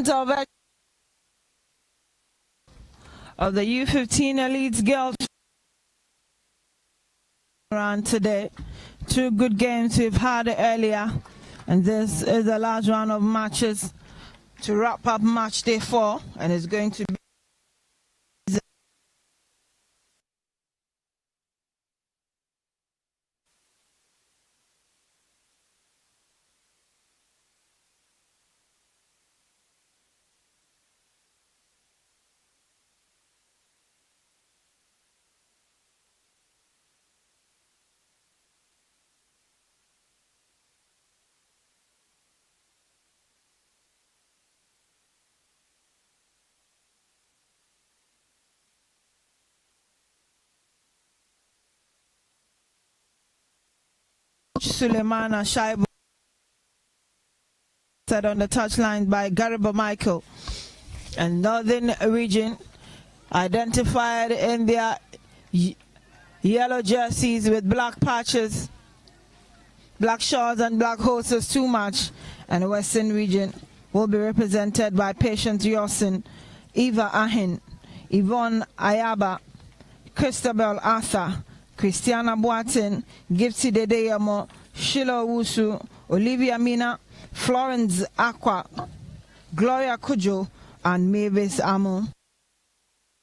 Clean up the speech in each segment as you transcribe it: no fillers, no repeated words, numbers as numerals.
result of the U-15 Elites Girls round today. Two good games we've had earlier, and this is the last round of matches to wrap up match day 4, and it's going to be Suleimana Shaibu set on the touchline by Gariba Michael, and Northern Region identified in their yellow jerseys with black patches, black shawls and black horses too much, and Western Region will be represented by Patience Yosin, Eva Ahin, Yvonne Ayaba, Christabel Arthur, Christiana Boatin, Gipsy Dedeyamo, Sheila Wusu, Olivia Mina, Florence Aqua, Gloria Kujo, and Mavis Amo.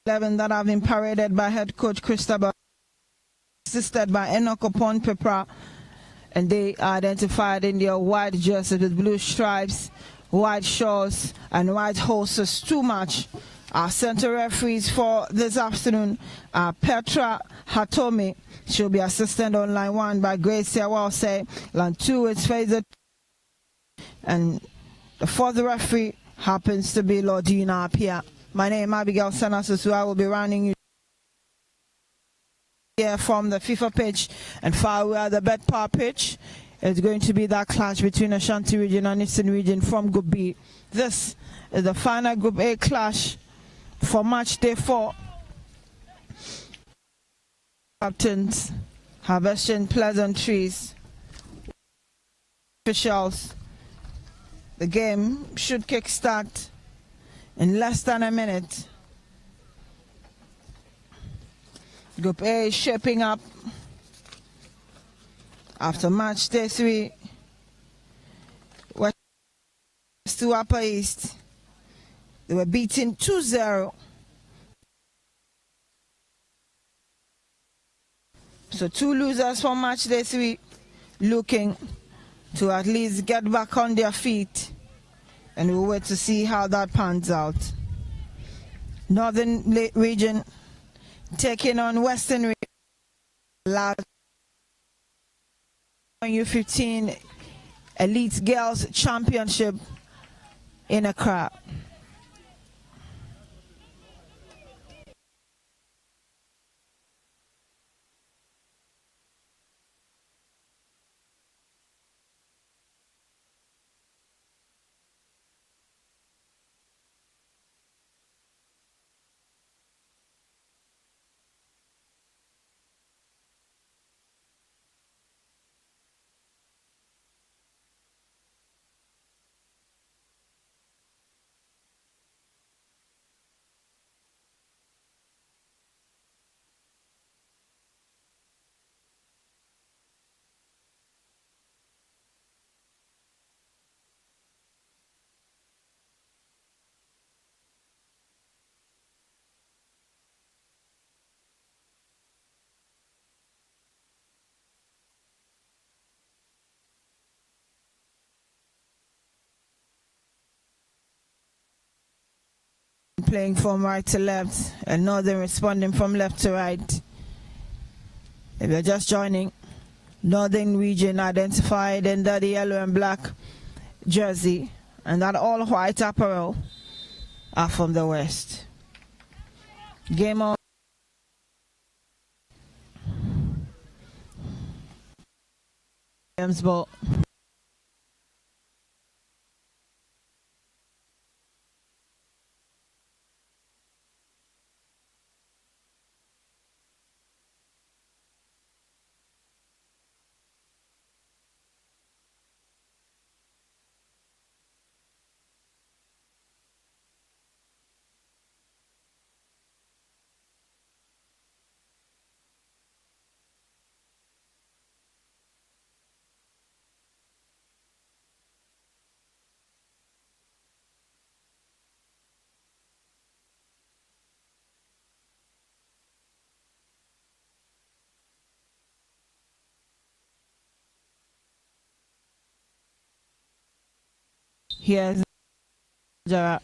11 that have been paraded by head coach Christabel, assisted by Enoch Upon Pepra, and they are identified in their white jerseys with blue stripes, white shawls, and white horses too much. Our center referees for this afternoon are Petra Hatomi. She'll be assisted on line 1 by Grace Yawase. Line 2 is Faisal. And the fourth referee happens to be Lordina Apia. My name is Abigail Sanasus, who I will be running you here from the FIFA pitch, and far away the Betpar pitch. It's going to be that clash between Ashanti Region and Eastern Region from Group B. This is the final Group A clash for match day 4. Captains harvesting pleasantries. Officials. The game should kickstart in less than a minute. Group A is shaping up after match day 3. West to Upper East. They were beaten 2-0. So 2 losers from match day 3 looking to at least get back on their feet, and we'll wait to see how that pans out. Northern Region taking on Western Region. Last U-15 Elite Girls Championship in Accra. Playing from right to left, and Northern responding from left to right. If you're just joining, Northern Region identified in the yellow and black jersey, and that all white apparel are from the west. Game on. James Ball. Here's Hajara.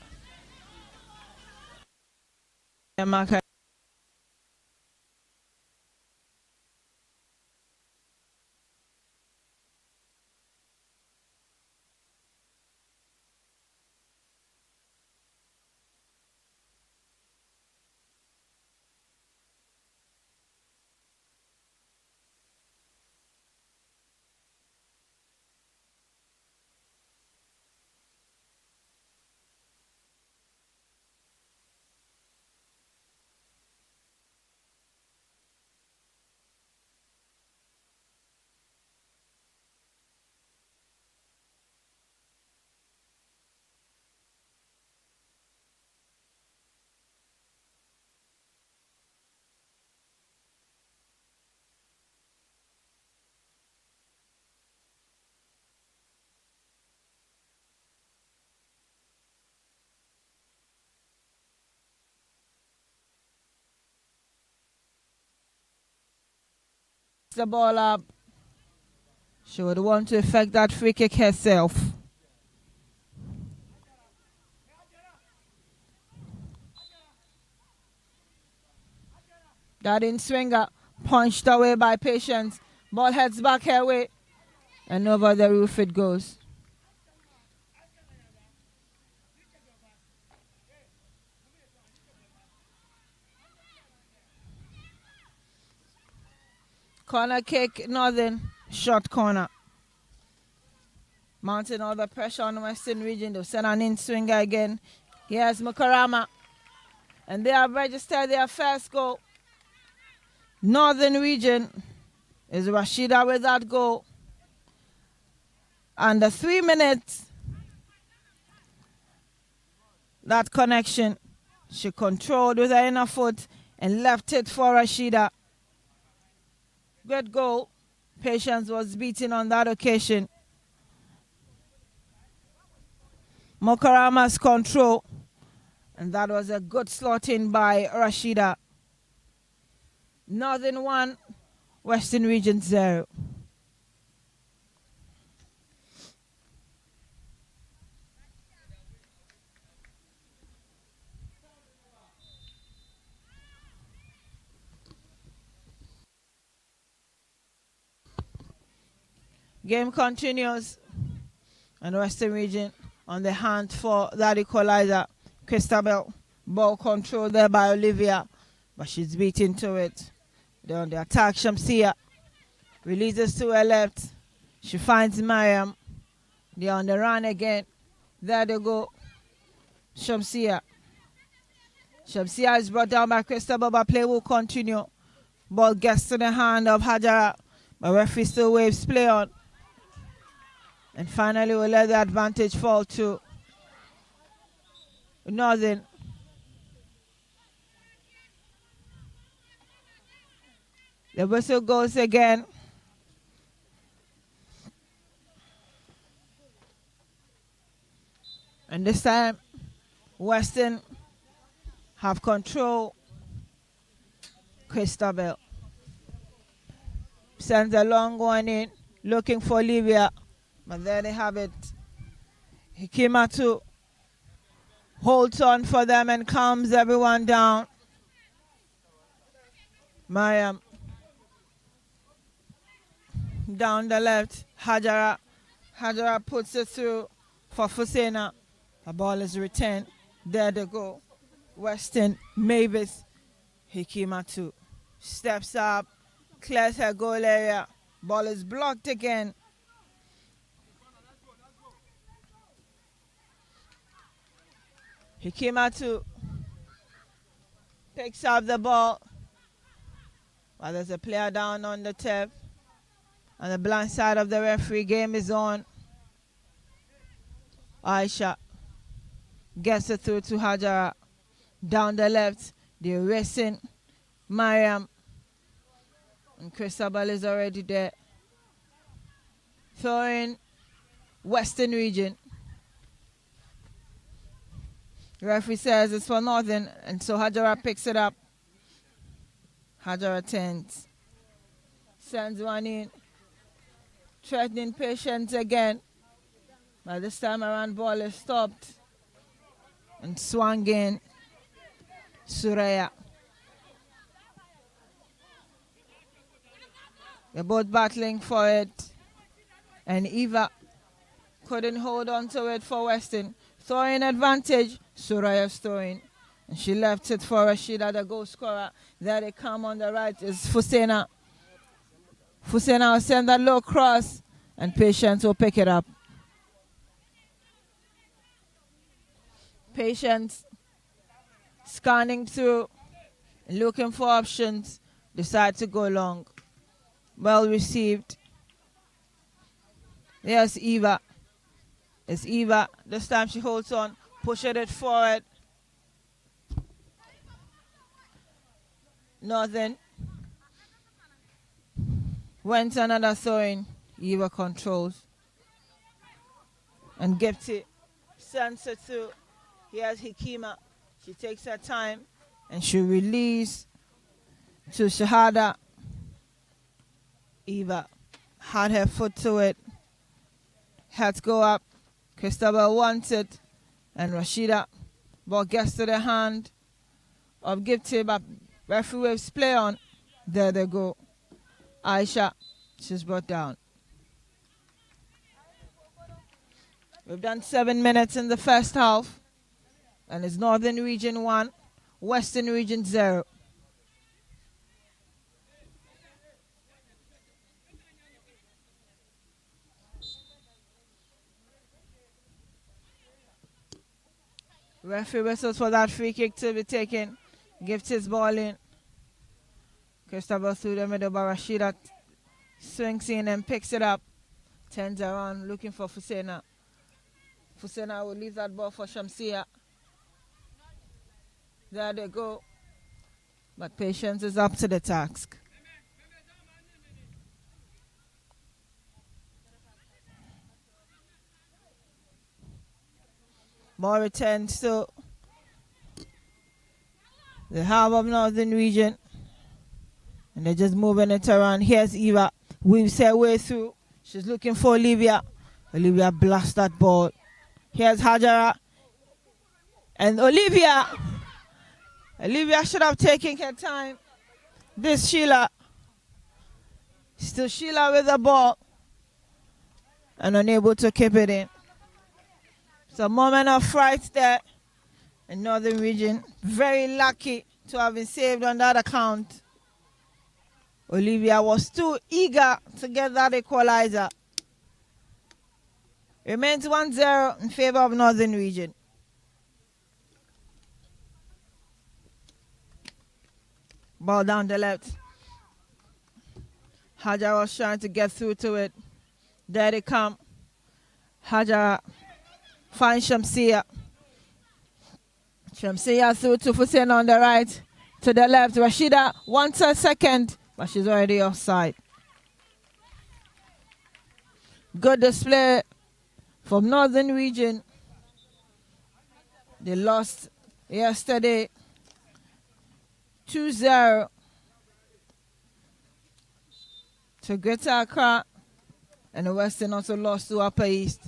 The ball up. She would want to effect that free kick herself. That in swinger, punched away by Patience. Ball heads back her way. And over the roof it goes. Corner kick, Northern. Short corner. Mounting all the pressure on the Western region. They'll send an in swinger again. Here's Mukarama. And they have registered their first goal. Northern region is Rashida with that goal. Under 3 minutes, that connection, she controlled with her inner foot and left it for Rashida. Good goal. Patience was beaten on that occasion. Mokarama's control, and that was a good slot in by Rashida. Northern 1, Western Region 0. Game continues, and Western Region on the hunt for that equalizer. Christabel, ball control there by Olivia, but she's beaten to it. They're on the attack. Shamsia releases to her left. She finds Mariam. They're on the run again. There they go. Shamsia. Shamsia is brought down by Christabel, but play will continue. Ball gets to the hand of Hajara, but referee still waves play on. And finally, we'll let the advantage fall to Northern. The whistle goes again. And this time, Western have control. Christabel sends a long one in, looking for Olivia. But there they have it. Hikimatu holds on for them and calms everyone down. Mariam down the left. Hajara puts it through for Fusena. The ball is returned. There they go. Western Mavis. Hikimatu steps up, clears her goal area. Ball is blocked again. Hikimatu picks up the ball. While there's a player down on the tip. On the blind side of the referee, game is on. Aisha gets it through to Hajara. Down the left, they're racing. Mariam. And Christabel is already there. Throwing Western Region. The referee says it's for Northern, and so Hajara picks it up. Hajara turns. Sends one in. Threatening Patience again. By this time around, ball is stopped and swung in. Suraya. They're both battling for it. And Eva couldn't hold on to it for Weston. Throwing advantage. Suraya's throwing. And she left it for Rashida, the goal scorer. There they come on the right is Fusena. Fusena will send that low cross. And Patience will pick it up. Patience scanning through, looking for options, decide to go long. Well received. Yes, Eva. It's Eva. This time she holds on, pushing it forward. Nothing. Went another throwing. Eva controls. And Gifty sends it through. Here's Hikima. She takes her time and she release to Shahada. Eva had her foot to it. Had to go up. Christabel wants it. And Rashida ball gets to the hand of Gifty, but referee waves play on. There they go. Aisha, she's brought down. We've done 7 minutes in the first half. And it's Northern Region 1, Western Region 0. Referee whistles for that free kick to be taken. Gives his ball in. Christopher through the middle, but Rashida swings in and picks it up. Turns around looking for Fusena. Fusena will leave that ball for Shamsia. There they go. But Patience is up to the task. Ball returns to the half of Northern Region. And they're just moving it around. Here's Eva. Weaves her way through. She's looking for Olivia. Olivia blasts that ball. Here's Hajara. And Olivia should have taken her time. This Sheila. Still Sheila with the ball. And unable to keep it in. It's a moment of fright there in Northern Region. Very lucky to have been saved on that account. Olivia was too eager to get that equalizer. Remains 1-0 in favor of Northern Region. Ball down the left. Hajar was trying to get through to it. There they come. Hajar finds Shamsia. Shamsia through to Fusena on the right. To the left. Rashida wants a second, but she's already offside. Good display from Northern Region. They lost yesterday 2-0 to Greater Accra, and the Western also lost to Upper East.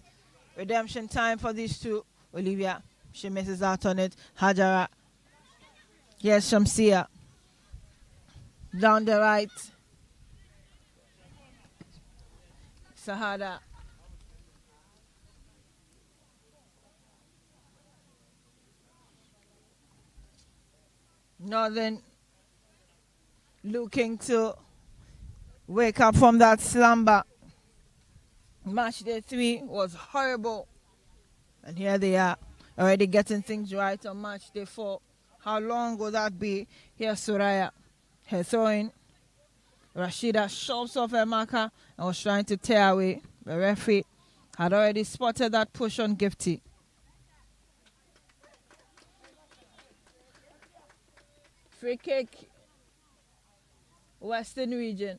Redemption time for these two. Olivia, she misses out on it. Hajara. Here's Shamsia. Down the right. Sahada. Northern looking to wake up from that slumber. Match day 3 was horrible. And here they are, already getting things right on match day 4. How long will that be? Here's Soraya. Her throwing. Rashida shoves off her marker and was trying to tear away. The referee had already spotted that push on Gifty. Free kick, Western Region.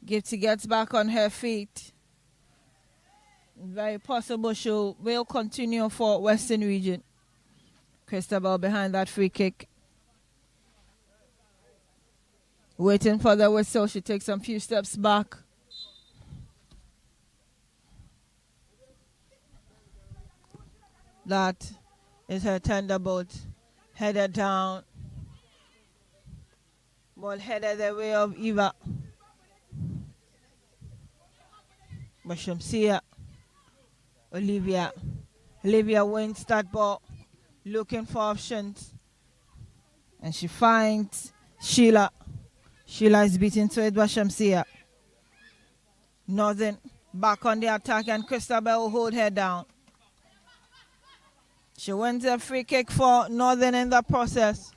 Gifty gets back on her feet. Very possible she will continue for Western Region. Christabel behind that free kick. Waiting for the whistle, she takes a few steps back. That is her thunderbolt. Headed down. Ball headed the way of Eva. But Shamsia, Olivia wins that ball, looking for options. And she finds Sheila. Sheila is beaten to it by Shamsia. Northern back on the attack, and Christabel will hold her down. She wins a free kick for Northern in the process.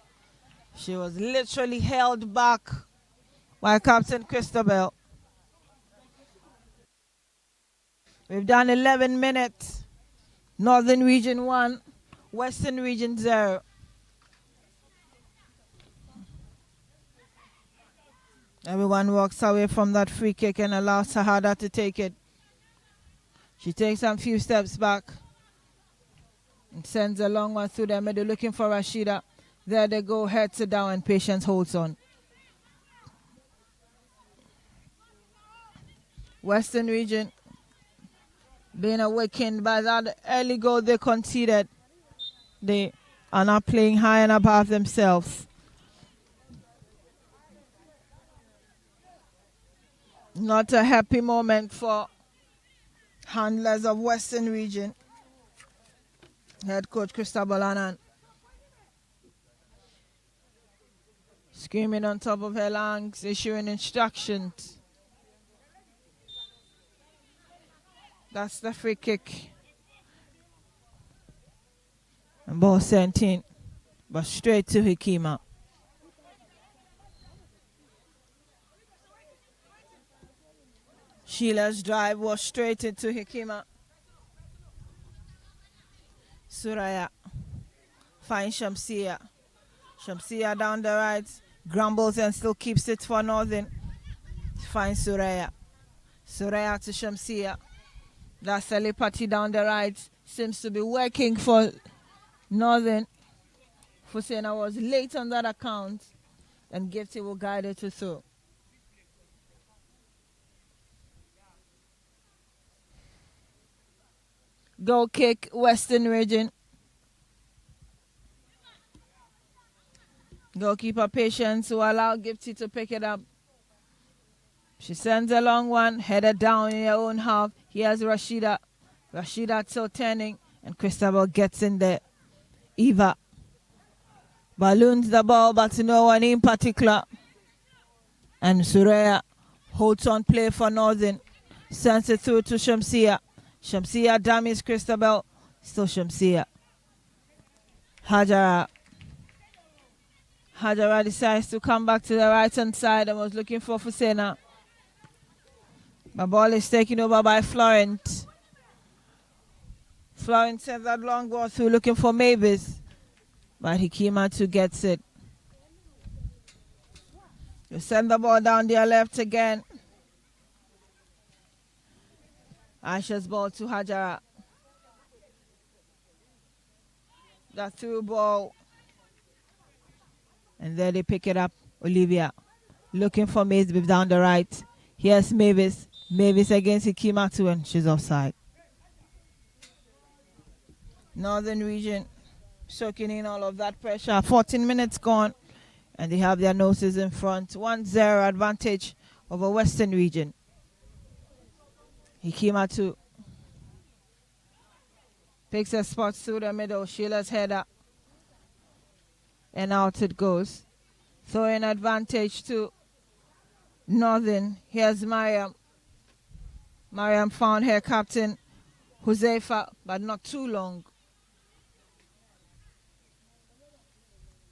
She was literally held back by Captain Christabel. We've done 11 minutes. Northern Region 1, Western Region 0. Everyone walks away from that free kick and allows Sahada to take it. She takes a few steps back and sends a long one through the middle, looking for Rashida. There they go, heads down, and Patience holds on. Western Region being awakened by that early goal they conceded. They are not playing high and above themselves. Not a happy moment for handlers of Western Region. Head coach Christabel Annan screaming on top of her lungs, issuing instructions. That's the free kick. And ball sent in, but straight to Hikima. Sheila's drive was straight into Hikima. Suraya finds Shamsia. Shamsia down the right, grumbles and still keeps it for Northern. Finds Suraya. Suraya to Shamsia. That Salipati down the right seems to be working for Northern. Fusena was late on that account, and Gifty will guide it to throw. Goal kick, Western Region. Goalkeeper Patience will allow Gifty to pick it up. She sends a long one, headed down in her own half. Here's Rashida. Rashida still turning, and Christabel gets in there. Eva balloons the ball, but to no one in particular. And Suraya holds on play for Northern. Sends it through to Shamsia. Shamsia dummies Christabel. Still Shamsia. Hajara decides to come back to the right-hand side and was looking for Fusena. The ball is taken over by Florent. Florent sends that long ball through looking for Mavis, but Hikima too gets it. You send the ball down their left again. Aisha's ball to Hajara. The through ball. And there they pick it up. Olivia looking for Mavis down the right. Here's Mavis. Mavis against Hikima too, and she's offside. Northern Region soaking in all of that pressure. 14 minutes gone, and they have their noses in front. 1-0 advantage over Western Region. Hikima too picks a spot through the middle. Sheila's header, and out it goes. Throwing advantage to Northern. Here's Mariam. Mariam found her captain Huzaifa, but not too long.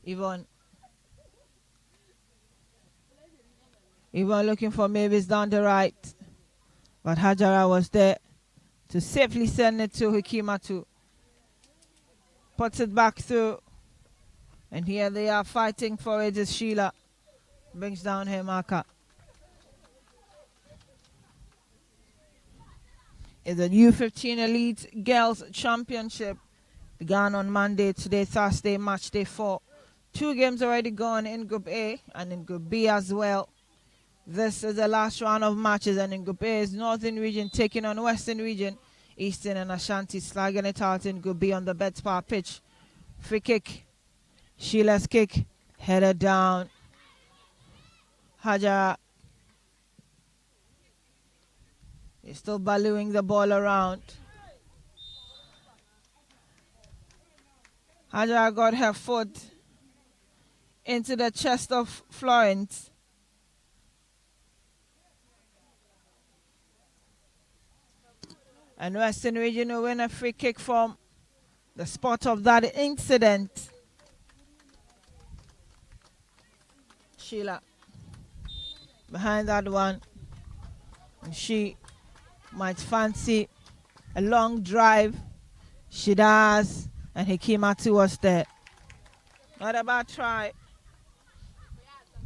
Yvonne looking for Mavis down the right, but Hajara was there to safely send it to Hikima too. Puts it back through, and here they are fighting for it as Sheila brings down her marker. Is the U-15 Elite Girls Championship began on Monday, today Thursday, match day 4. 2 games already gone in Group A and in Group B as well. This is the last round of matches, and in Group A is Northern Region taking on Western Region. Eastern and Ashanti slagging it out in Group B on the Bedspar pitch. Free kick. Sheila's kick. Headed down. Hajara is still ballooing the ball around. Hajara got her foot into the chest of Florence. And Western Region will win a free kick from the spot of that incident. Sheila behind that one. And she might fancy a long drive. She does. And he came out to us there. Not a bad try,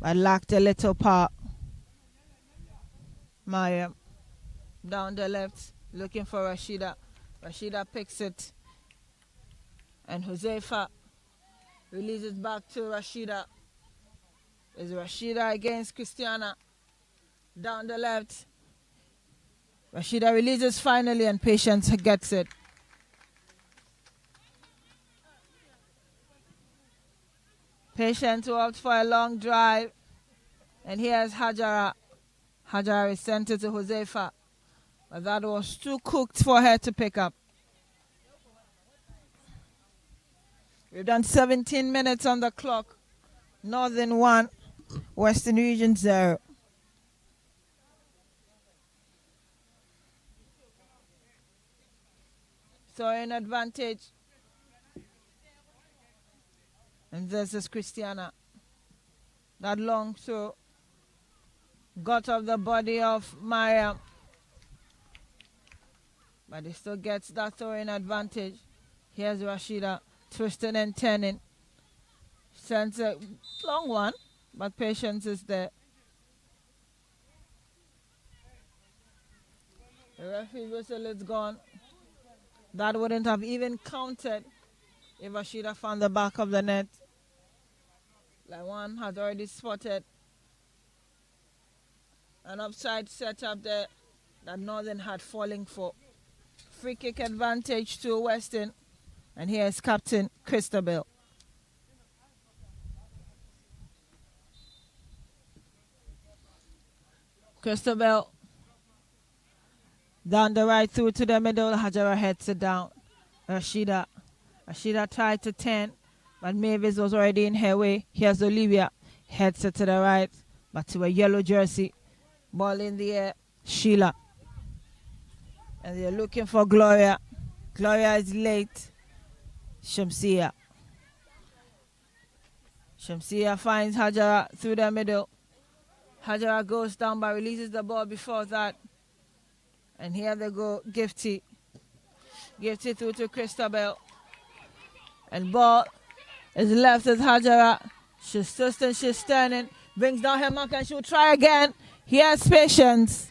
but lacked a little power. Maya down the left, looking for Rashida. Rashida picks it. And Josefa releases back to Rashida. It's Rashida against Christiana. Down the left. Rashida releases finally, and Patience gets it. Patience walked for a long drive. And here's Hajara. Hajara is sent it to Josefa. But that was too cooked for her to pick up. We've done 17 minutes on the clock. Northern 1, Western Region 0. So in advantage. And this is Christiana. That long throw got off the body of Mariam. But he still gets that throw in advantage. Here's Rashida twisting and turning. Sends a long one, but Patience is there. The referee whistle is gone. That wouldn't have even counted if Rashida found the back of the net. Like one had already spotted an offside setup there that Northern had falling for. Free kick advantage to Western. And here is Captain Christabel. Christabel down the right through to the middle. Hajara heads it down. Rashida tried to turn, but Mavis was already in her way. Here's Olivia. Heads it to the right, but to a yellow jersey. Ball in the air. Sheila. And they're looking for Gloria. Gloria is late. Shamsia. Shamsia finds Hajara through the middle. Hajara goes down but releases the ball before that. And here they go, Gifty. Gifty through to Christabel. And ball is left as Hajara. She's twisting, she's turning. Brings down her mark and she'll try again. Here's Patience.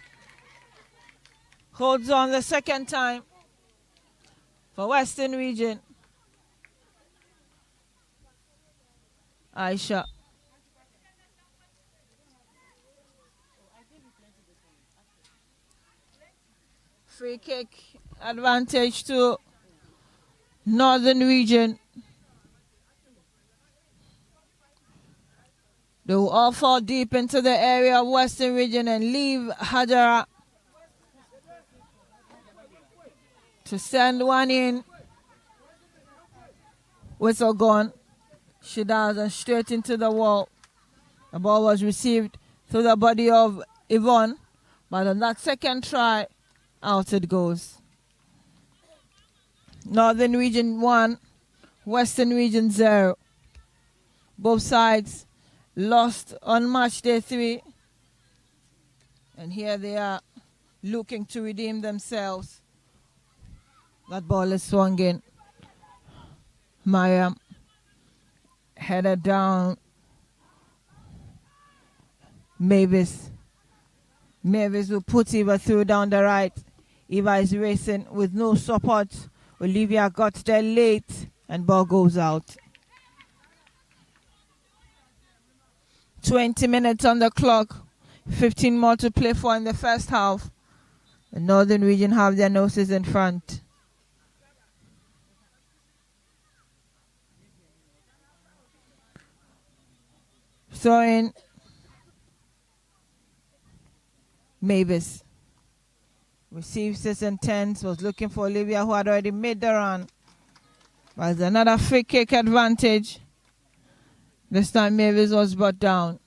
Holds on the second time for Western Region. Aisha. Free kick advantage to Northern Region. They will all fall deep into the area of Western Region and leave Hajara to send one in. Whistle gone. She does, and straight into the wall. The ball was received through the body of Yvonne, but on that second try, out it goes. Northern Region 1, Western Region 0. Both sides lost on match day 3. And here they are looking to redeem themselves. That ball is swung in. Mariam headed down. Mavis will put Eva through down the right. Eva is racing with no support. Olivia got there late and ball goes out. 20 minutes on the clock. 15 more to play for in the first half. The Northern region have their noses in front. Throwing Mavis. Receives this intense. Was looking for Olivia, who had already made the run. But there's another free kick advantage. This time Mavis was brought down.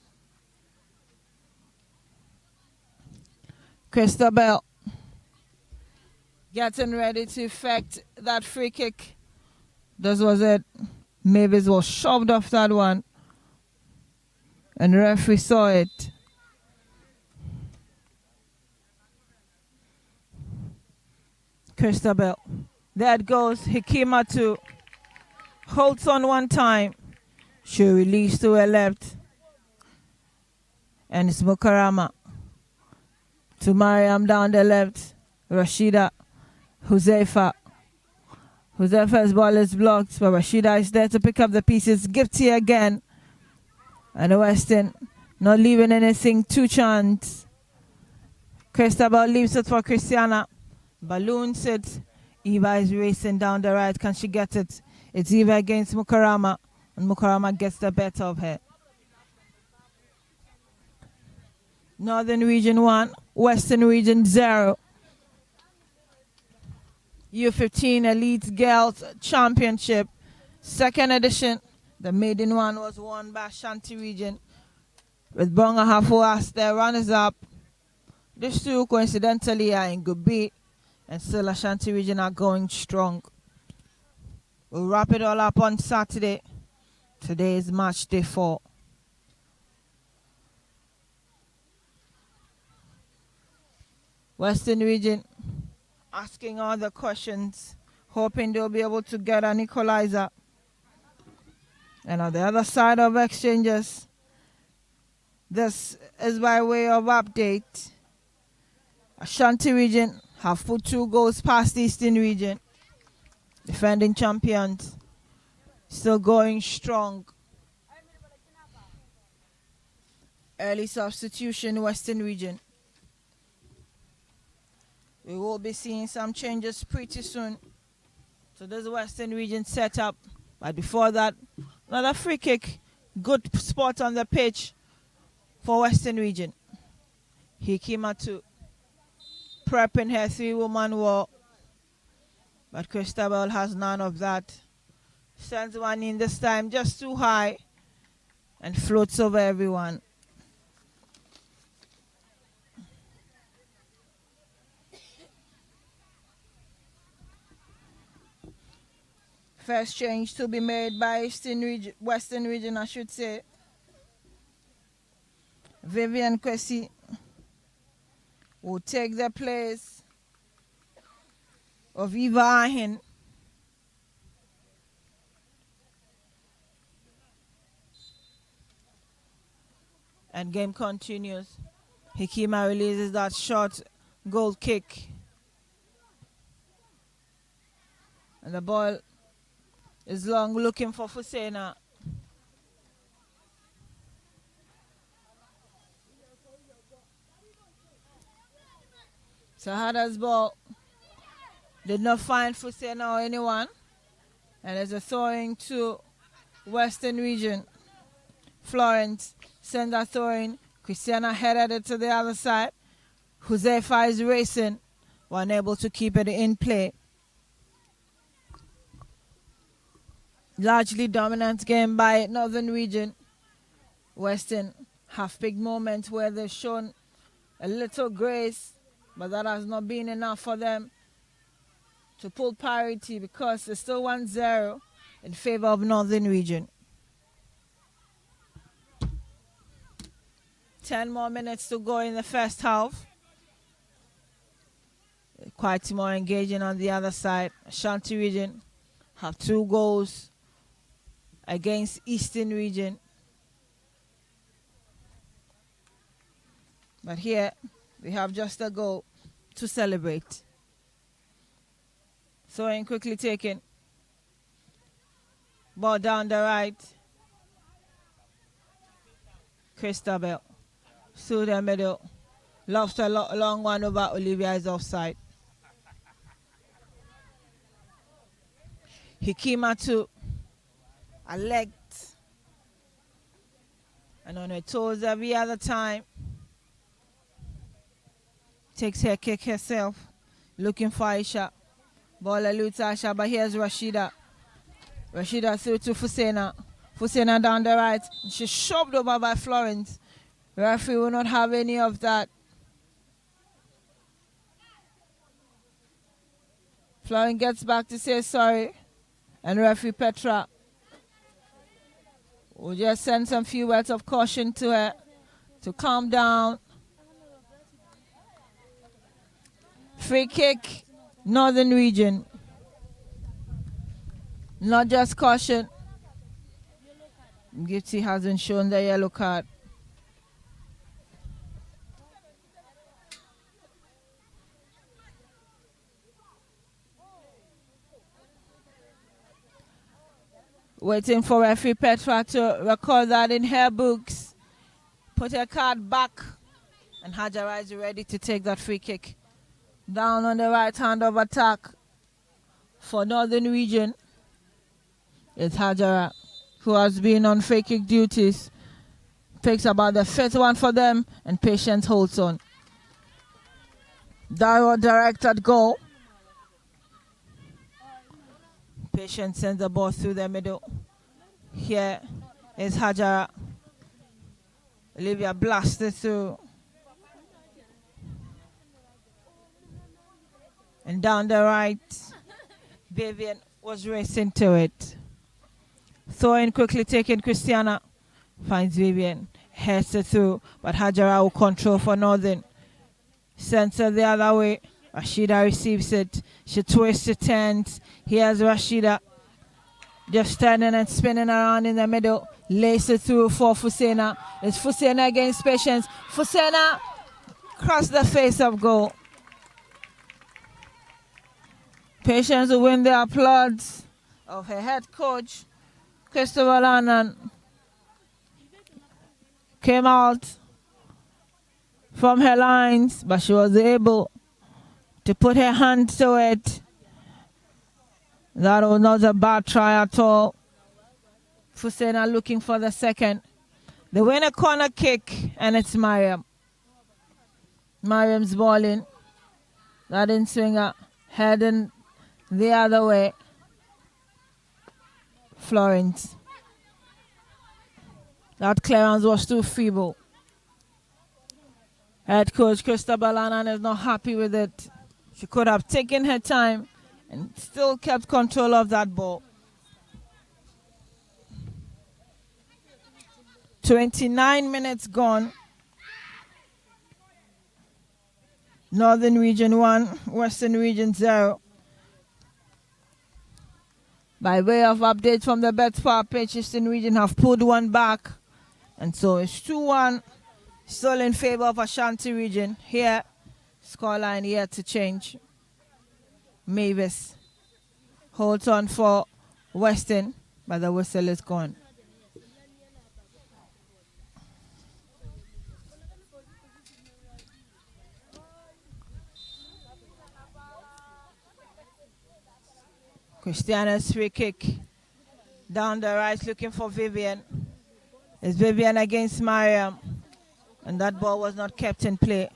Christabel getting ready to effect that free kick. This was it. Mavis was shoved off that one. And the referee saw it. Christabel. There it goes. Hikima to holds on one time. She released to her left. And it's Mukarama. To Mariam down the left. Rashida. Huzaifa. Huzaifa's ball is blocked, but Rashida is there to pick up the pieces. Gifty again. And the Western not leaving anything to chance. Christabel leaves it for Christiana. Balloons it. Eva is racing down the right. Can she get it? It's Eva against Mukarama. And Mukarama gets the better of her. Northern Region 1, Western Region 0. U-15 Elite Girls Championship, second edition. The maiden one was won by Ashanti Region, with Bonga Hafu as their runners-up. These two coincidentally are in good beat, and still Ashanti Region are going strong. We'll wrap it all up on Saturday. Today is match day 4. Western Region asking all the questions, hoping they'll be able to get an equalizer. And on the other side of exchanges, this is by way of update. Ashanti Region have put 2 goals past Eastern Region. Defending champions, still going strong. Early substitution, Western Region. We will be seeing some changes pretty soon. So this Western Region setup. But before that, another free kick. Good spot on the pitch for Western Region. Hikima to prepping her 3-woman war. But Christabel has none of that. Sends one in this time just too high and floats over everyone. First change to be made by Western Region, I should say. Vivian Kwesi will take the place of Eva Ahin. And game continues. Hikima releases that short goal kick. And the ball is long, looking for Fusena. Sahada's ball did not find Fusena or anyone. And there's a throwing to Western Region. Florence sends a throwing. Christiana headed it to the other side. Huzaifa is racing, unable to keep it in play. Largely dominant game by Northern Region. Western have big moments where they've shown a little grace, but that has not been enough for them to pull parity because it's still 1-0 in favor of Northern Region. 10 more minutes to go in the first half. Quite more engaging on the other side. Ashanti Region have 2 goals against Eastern Region. But here we have just a goal to celebrate. Throwing quickly taken. Ball down the right. Christabel through the middle. Lost a long one over Olivia is offside. Hikima to a leg. And on her toes every other time. Takes her kick herself. Looking for Aisha. Ball eludes Aisha, but here's Rashida. Rashida through to Fusena. Fusena down the right. She's shoved over by Florence. Referee will not have any of that. Florence gets back to say sorry. And referee Petra will just send some few words of caution to her to calm down. Free kick, Northern Region. Not just caution. Gifty hasn't shown the yellow card. Waiting for referee Petra to record that in her books. Put her card back. And Hajara is ready to take that free kick. Down on the right hand of attack for Northern Region. It's Hajara, who has been on free kick duties. Picks about the fifth one for them, and Patience holds on. Dairo directed goal. Patience sends the ball through the middle. Here is Hajara. Olivia blasted through. And down the right, Vivian was racing to it. Throwing quickly, taking Christiana. Finds Vivian. Heads it through, but Hajara will control for Northern. Sends her the other way. Rashida receives it. She twists, she turns. Here's Rashida. Just turning and spinning around in the middle. Lace it through for Fusena. It's Fusena against Patience. Fusena cross the face of goal. Patience will win the applause of her head coach, Christopher Lannan. Came out from her lines, but she was able to put her hand to it. That was not a bad try at all. Fusena looking for the second. They win a corner kick, and it's Mariam. Mariam's balling. That in swinger, heading the other way. Florence. That clearance was too feeble. Head coach Christabel Annan is not happy with it. She could have taken her time and still kept control of that ball. 29 minutes gone. Northern Region 1, Western Region 0. By way of update from the Betfair pitch, Eastern Region have pulled one back. And so it's 2-1, still in favor of Ashanti Region. Here, scoreline yet to change. Mavis holds on for Western, but the whistle is gone. Christiana's free kick down the right, looking for Vivian. It's Vivian against Mariam, and that ball was not kept in play.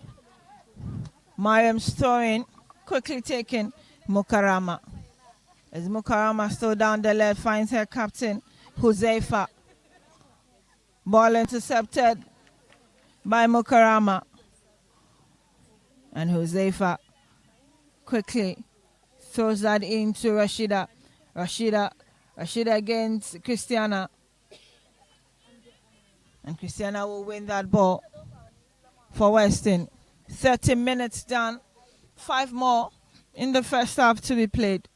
Mariam's throwing, quickly taken Mukarama. As Mukarama still down the left, finds her captain, Huzaifa. Ball intercepted by Mukarama. And Huzaifa quickly throws that into Rashida. Rashida against Christiana. And Christiana will win that ball for Western. 30 minutes done. 5 more in the first half to be played.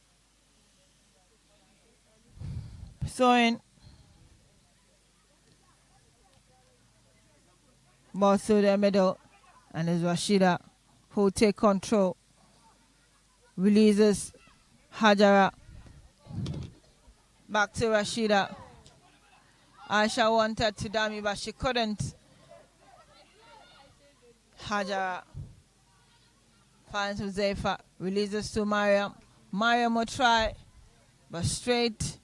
Throwing. Ball through the middle. And it's Rashida who take control. Releases Hajara. Back to Rashida. Aisha wanted to dummy, but she couldn't. Hajara finds Huzaifa, releases to Mariam. Mariam will try, but straight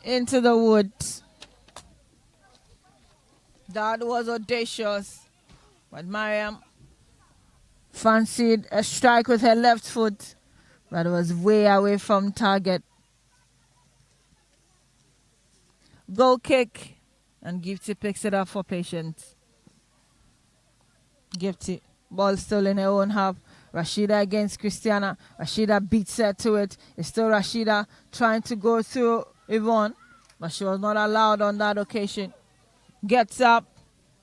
into the woods. That was audacious, but Mariam fancied a strike with her left foot, but it was way away from target. Goal kick, and Gifty picks it up for Patience. Gifty, ball still in her own half. Rashida against Christiana. Rashida beats her to it. It's still Rashida trying to go through Yvonne, but she was not allowed on that occasion. Gets up,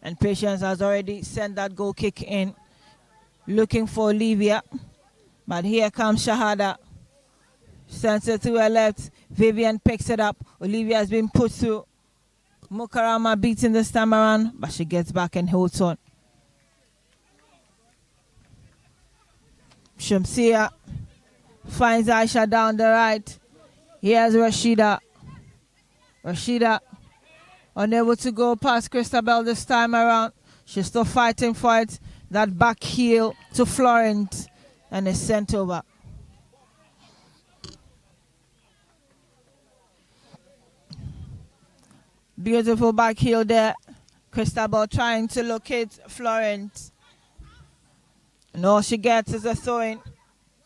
and Patience has already sent that goal kick in, looking for Olivia. But here comes Shahada. Sends it to her left. Vivian picks it up. Olivia has been put through. Mukarama beating this time around, but she gets back and holds on. Shamsia finds Aisha down the right. Here's Rashida. Rashida unable to go past Christabel this time around. She's still fighting for it. That back heel to Florence, and is sent over. Beautiful back heel there. Christabel trying to locate Florence. And all she gets is a throw-in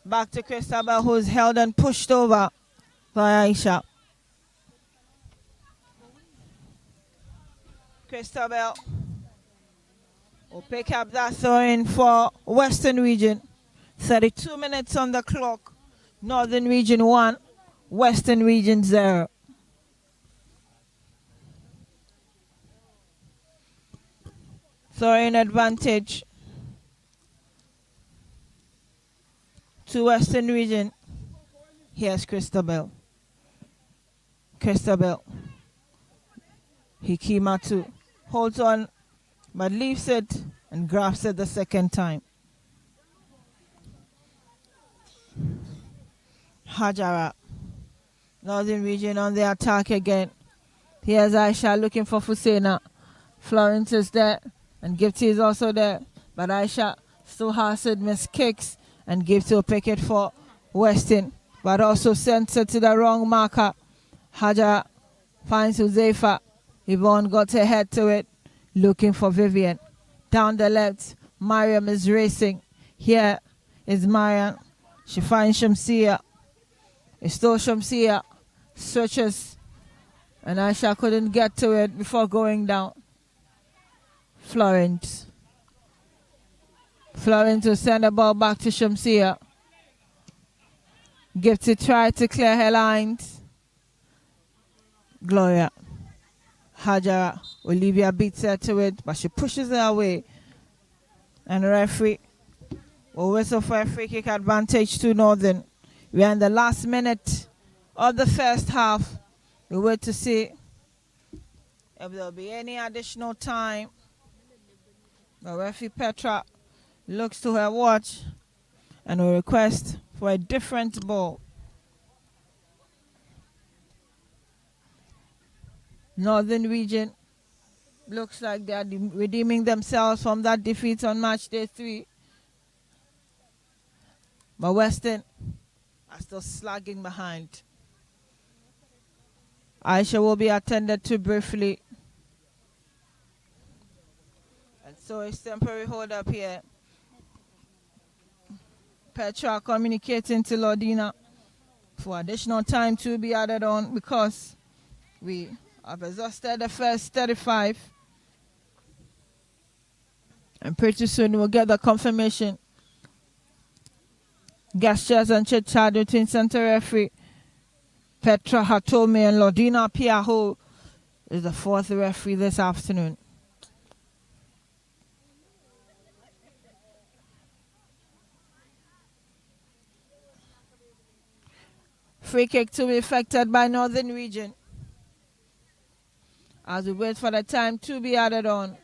back to Christabel, who's held and pushed over by Aisha. Christabel will pick up that throw-in for Western Region. 32 minutes on the clock. Northern Region 1, Western Region 0. Throw-in advantage to Western Region. Here's Christabel. Christabel. Hikimatu holds on, but leaves it and grabs it the second time. Hajara. Northern Region on the attack again. Here's Aisha looking for Fusena. Florence is there, and Gifty is also there, but Aisha still has it, miss kicks, and Gifty will pick it for Weston, but also sends it to the wrong marker. Hajara finds Huzaifa. Yvonne got her head to it, looking for Vivian. Down the left, Mariam is racing. Here is Mariam. She finds Shamsia. It's still Shamsia. Searches, and Aisha couldn't get to it before going down. Florence. Florence will send the ball back to Shamsia. Gifty tried to clear her lines. Gloria. Hajara. Olivia beats her to it, but she pushes her away. And the referee will whistle for a free kick advantage to Northern. We are in the last minute of the first half. We wait to see if there will be any additional time. The referee Petra looks to her watch and will request for a different ball. Northern Region looks like they are redeeming themselves from that defeat on match day 3. But Western are still slagging behind. Aisha will be attended to briefly. And so it's temporary hold up here. Petra communicating to Lordina for additional time to be added on because we have exhausted the first 35. And pretty soon we'll get the confirmation. Gestures and chit-chat between center referee Petra Hatome and Lordina Piaho is the 4th referee this afternoon. Free kick to be effected by Northern Region as we wait for the time to be added on.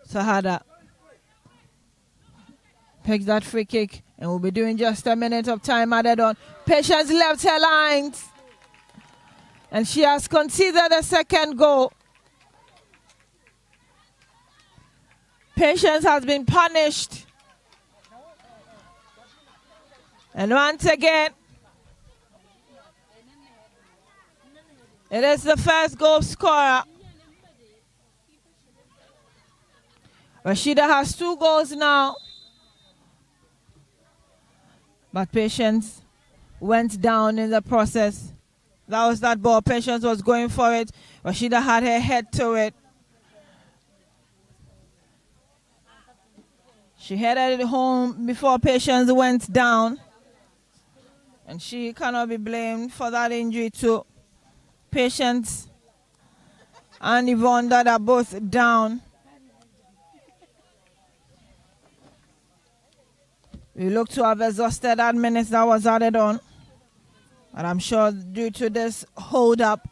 Sahada picks that free kick And we'll be doing just a minute of time added on. Patience left her lines. And she has conceded a second goal. Patience has been punished. And once again, it is the first goal scorer. Rashida has 2 goals now. But Patience went down in the process. That was that ball. Patience was going for it. Rashida had her head to it. She headed it home before Patience went down. And she cannot be blamed for that injury too. Patience and Yvonne that are both down. We look to have exhausted that minutes that was added on. And I'm sure due to this hold up,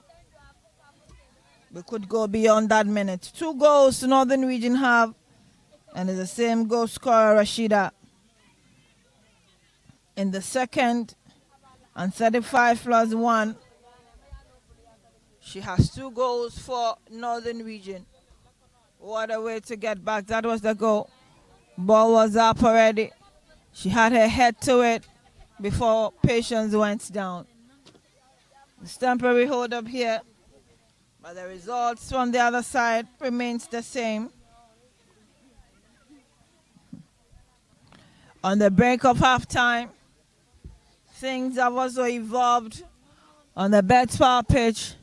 we could go beyond that minute. 2 goals Northern Region have. And it's the same goal scorer, Rashida. In the second and 35 plus 1. She has 2 goals for Northern Region. What a way to get back. That was the goal. Ball was up already. She had her head to it before Patience went down. It's temporary hold up here. But the results from the other side remains the same. On the break of halftime, things have also evolved on the Betspa pitch.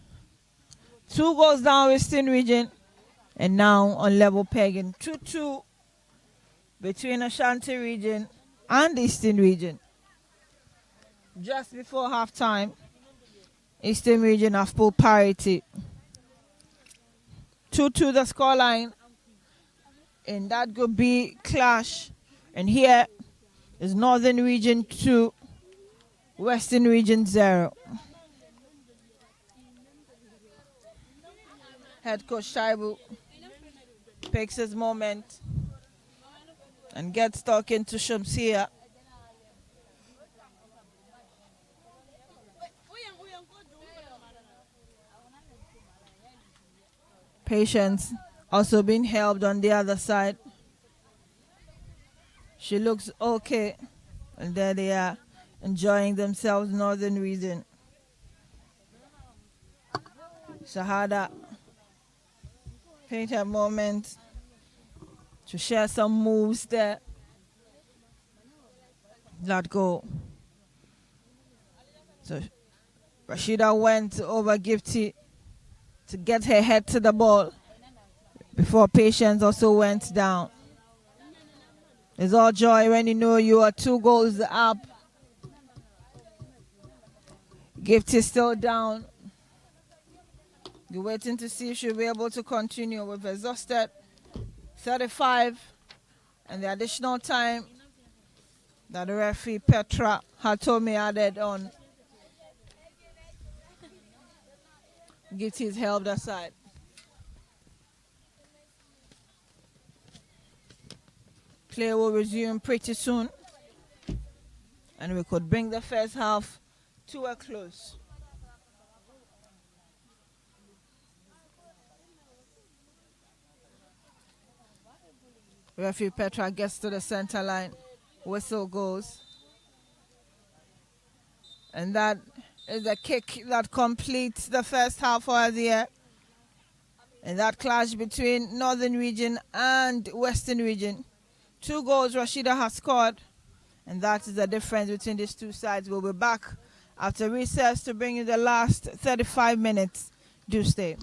2 goals down Western Region, and now on level pegging. 2-2 between Ashanti Region and Eastern Region. Just before halftime, Eastern Region have full parity. 2-2 the scoreline in that Group B clash. And here is Northern Region 2, Western Region 0. Head coach Shaibu takes his moment and gets talking to Shamsia. Patience also being helped on the other side. She looks okay. And there they are enjoying themselves, Northern Region. Shahada take a moment to share some moves there. Let go. So Rashida went over Gifty to get her head to the ball before Patience also went down. It's all joy when you know you are 2 goals up. Gifty still down. You're waiting to see if she'll be able to continue. We've exhausted 35 and the additional time that the referee Petra had told me added on. Gifty is held aside. Play will resume pretty soon. And we could bring the first half to a close. Referee Petra gets to the center line. Whistle goes. And that is a kick that completes the first half for the year. And that clash between Northern Region and Western Region. 2 goals Rashida has scored. And that is the difference between these two sides. We'll be back after recess to bring you the last 35 minutes. Do stay.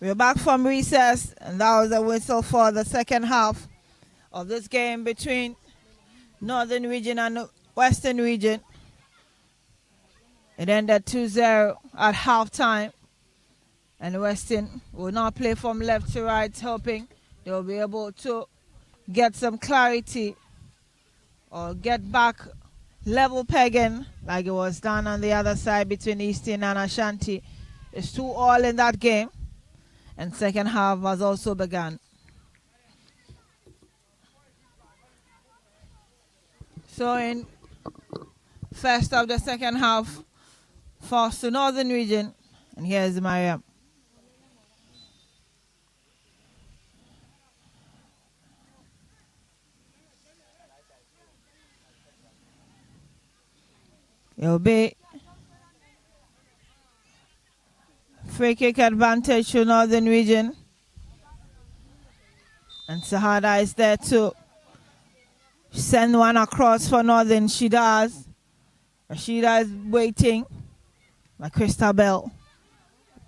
We're back from recess, and that was a whistle for the second half of this game between Northern Region and Western Region. It ended 2-0 at halftime, and Western will now play from left to right, hoping they'll be able to get some clarity or get back level pegging like it was done on the other side between Easton and Ashanti. It's 2-2 in that game, and second half has also begun. So in first of the second half, falls to Northern Region, and here's Mariam. It'll be free kick advantage to Northern Region, and Sahada is there to send one across for Northern. She does. Rashida is waiting. But Christabel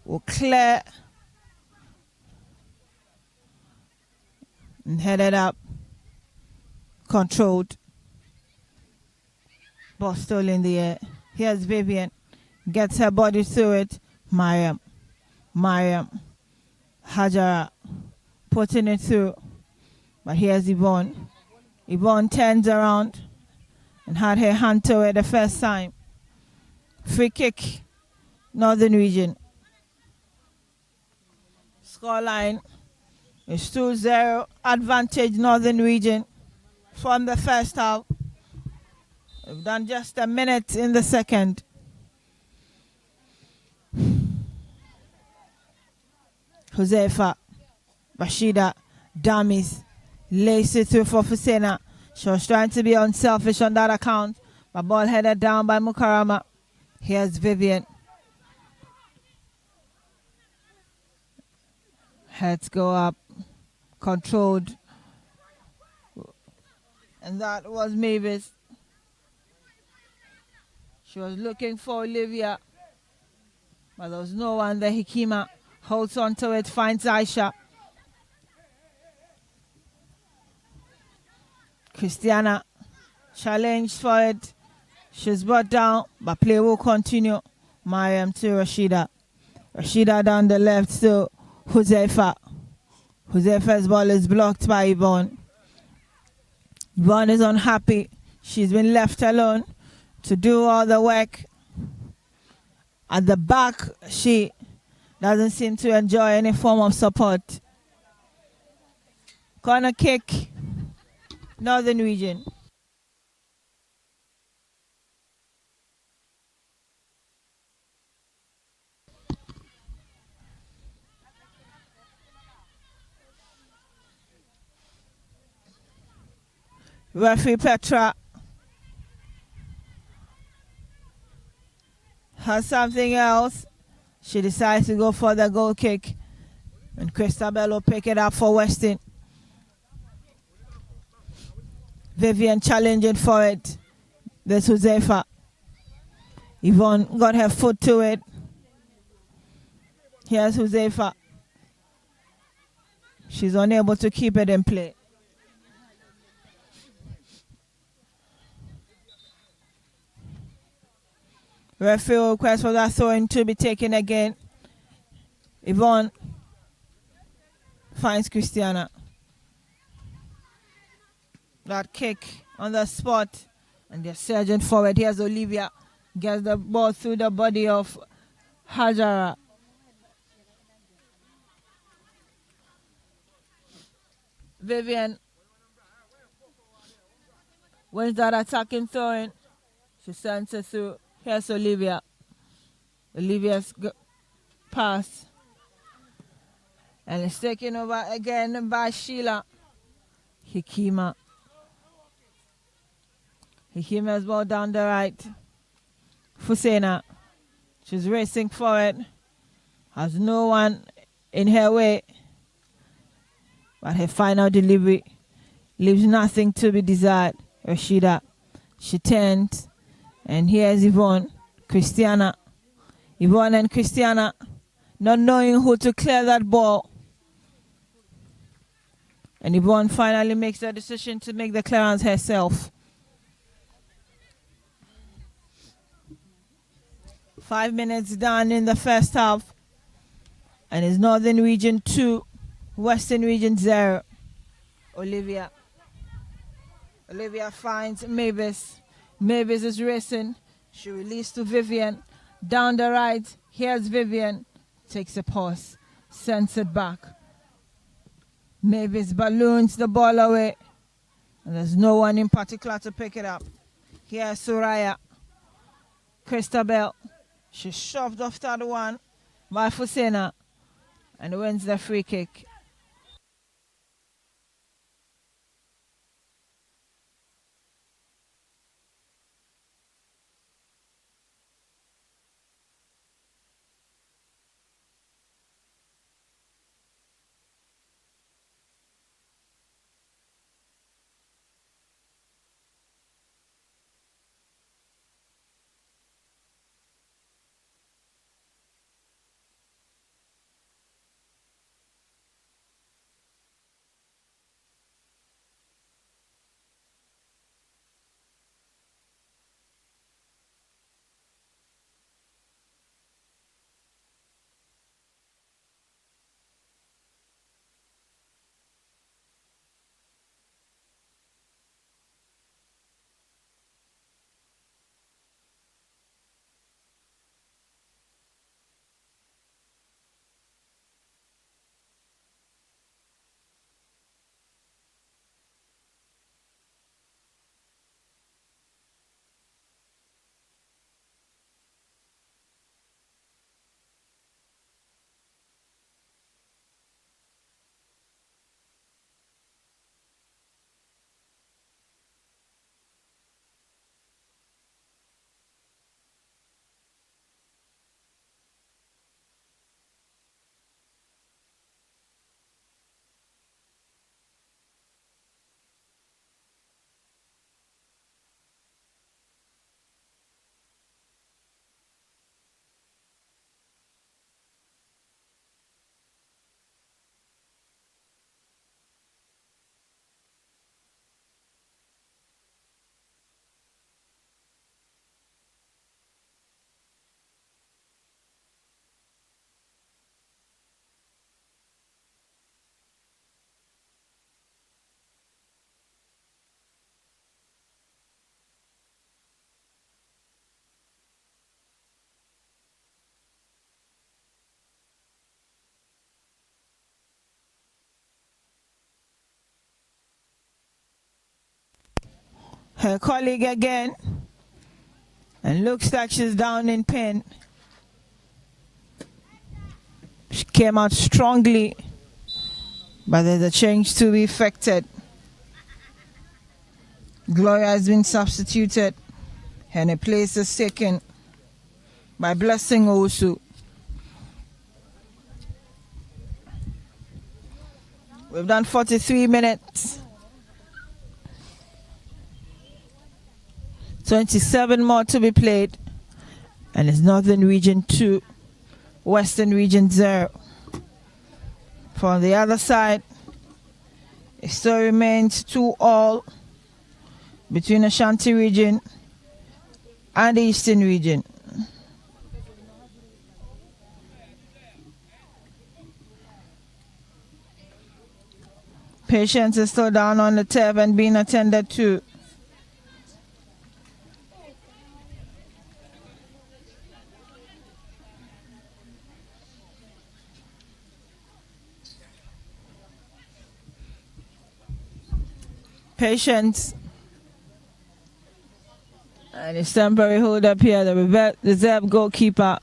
will clear and head it up. Controlled. Ball still in the air. Here's Vivian. Gets her body through it. Mariam. Hajara. Putting it through. But here's Yvonne. Yvonne turns around and had her hand to it the first time. Free kick. Northern Region. Scoreline is 2-0 advantage Northern Region from the first half. We've done just a minute in the second. Josefa, Rashida, Damis, lays it through for Fusena. She was trying to be unselfish on that account, but ball headed down by Mukarama. Here's Vivian. Heads go up, controlled, and that was Mavis. She was looking for Olivia, but there was no one there. Hikima holds on to it, finds Aisha. Christiana challenged for it. She's brought down, but play will continue. Mariam to Rashida. Rashida down the left to Josefa. Josefa's ball is blocked by Yvonne. Yvonne is unhappy. She's been left alone to do all the work. At the back, she doesn't seem to enjoy any form of support. Corner kick, Northern Region. Referee Petra has something else. She decides to go for the goal kick, and Christabel will pick it up for Weston. Vivian challenging for it. There's Josefa. Yvonne got her foot to it. Here's Josefa. She's unable to keep it in play. Referee request for that throwing to be taken again. Yvonne finds Christiana. That kick on the spot, and they're surging forward. Here's Olivia. Gets the ball through the body of Hajara. Vivian wins that attacking throwing. She sends it through. Here's Olivia. Olivia's pass. And it's taken over again by Sheila. Hikima's ball down the right. Fusena. She's racing for it. Has no one in her way. But her final delivery leaves nothing to be desired. Rashida. She turns. And here's Yvonne, Christiana. Yvonne and Christiana not knowing who to clear that ball. And Yvonne finally makes the decision to make the clearance herself. 5 minutes done in the first half. And it's Northern Region 2, Western Region 0. Olivia finds Mavis. Mavis is racing. She released to Vivian. Down the right, here's Vivian. Takes a pause, sends it back. Mavis balloons the ball away. And there's no one in particular to pick it up. Here's Soraya. Christabel. She shoved off to the one by Fusena and wins the free kick. Her colleague again. And looks like she's down in pain. She came out strongly, but there's a change to be effected. Gloria has been substituted, and a place is taken by Blessing Osu. We've done 43 minutes. 27 more to be played. And it's Northern Region 2, Western Region 0. For the other side, it still remains 2-2 between Ashanti Region and the Eastern Region. Patients is still down on the turf and being attended to. Patients and his temporary hold up here, the reserve goalkeeper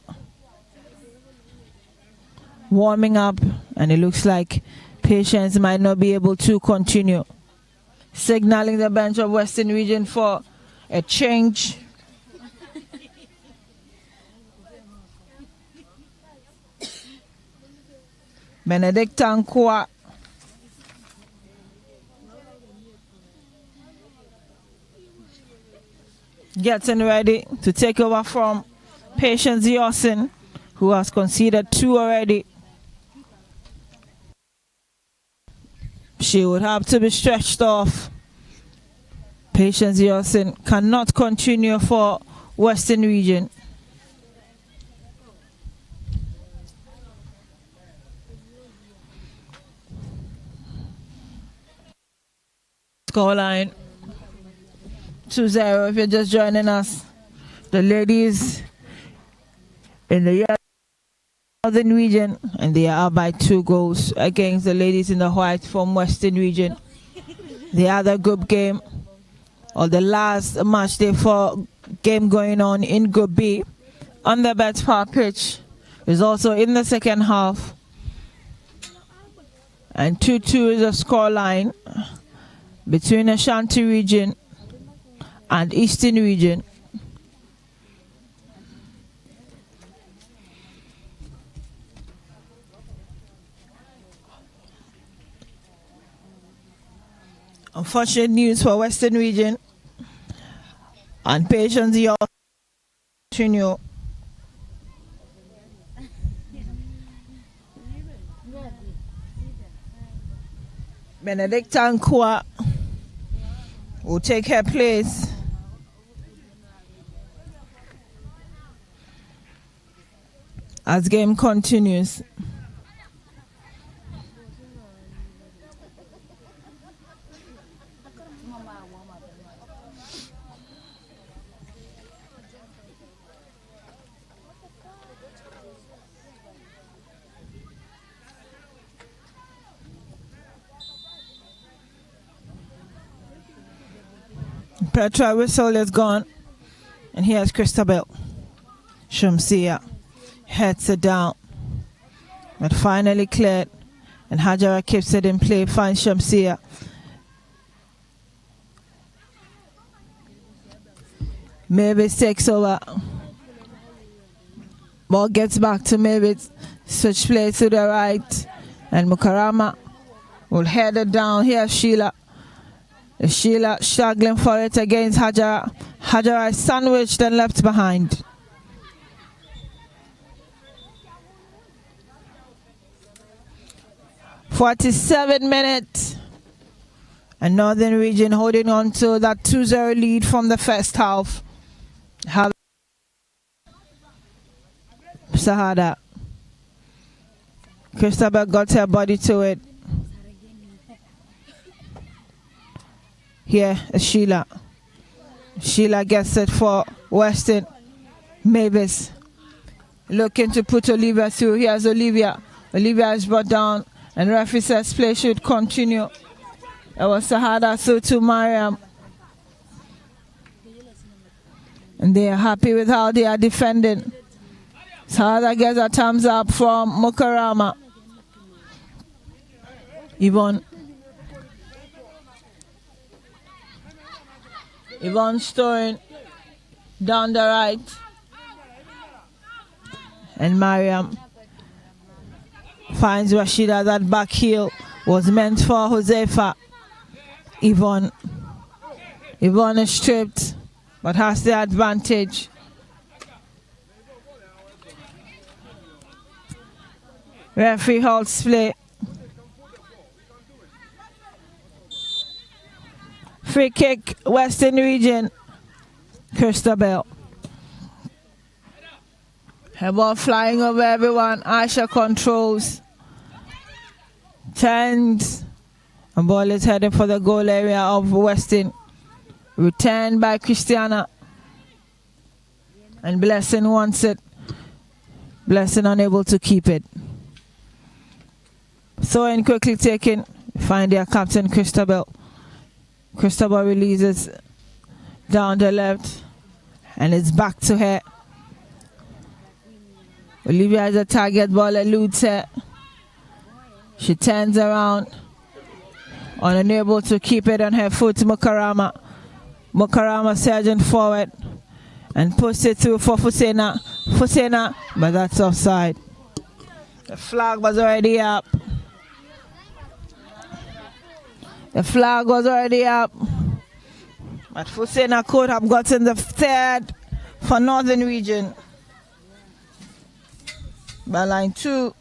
warming up, and it looks like Patience might not be able to continue. Signaling the bench of Western Region for a change. Benedict Tankwa getting ready to take over from Patience Yosin, who has conceded 2 already. She would have to be stretched off. Patience Yosin cannot continue for Western Region. Scoreline 2-0 if you're just joining us. The ladies in the Northern Region, and they are by 2 goals against the ladies in the white from Western Region. The other group game, or the last match day for game going on in Group B on the Betts Park pitch, is also in the second half. And 2-2 is a scoreline between Ashanti Region and Eastern Region. Unfortunate news for Western Region, and Patience Yosin continue. Benedicta Nkwa will take her place. As game continues. Petra whistle is gone, and here's Christabel. Shamsia heads it down, but finally cleared, and Hajara keeps it in play, finds Shamsia. Mavis takes over. Ball gets back to Mavis. Switch play to the right, and Mukarama will head it down. Here's Sheila. Sheila struggling for it against Hajara. Hajara is sandwiched and left behind. "47 minutes. And Northern Region holding on to that 2-0 lead from the first half. Sahada. Christabel got her body to it. Here is Sheila. Sheila gets it for Weston. Mavis looking to put Olivia through. Here's Olivia. Olivia is brought down, and referee says play should continue. It was Sahada through to Mariam. And they are happy with how they are defending. Sahada gets a thumbs up from Mukarama. Yvonne storing down the right. And Mariam finds Rashida. That back heel was meant for Josefa. Yvonne is stripped, but has the advantage. Referee halts play. Free kick, Western Region. Christabel. Her ball flying over everyone. Aisha controls. Turns. And ball is headed for the goal area of Western. Returned by Christiana. And Blessing wants it. Blessing unable to keep it. Throwing quickly taken. Find their captain Christabel. Christabel releases down the left, and it's back to her. Olivia has a target, ball eludes her. She turns around, unable to keep it on her foot. Mukarama surging forward and puts it through for Fusena, but that's offside. The flag was already up. The flag was already up, but Fusena could have gotten the third for Northern Region. By line 2.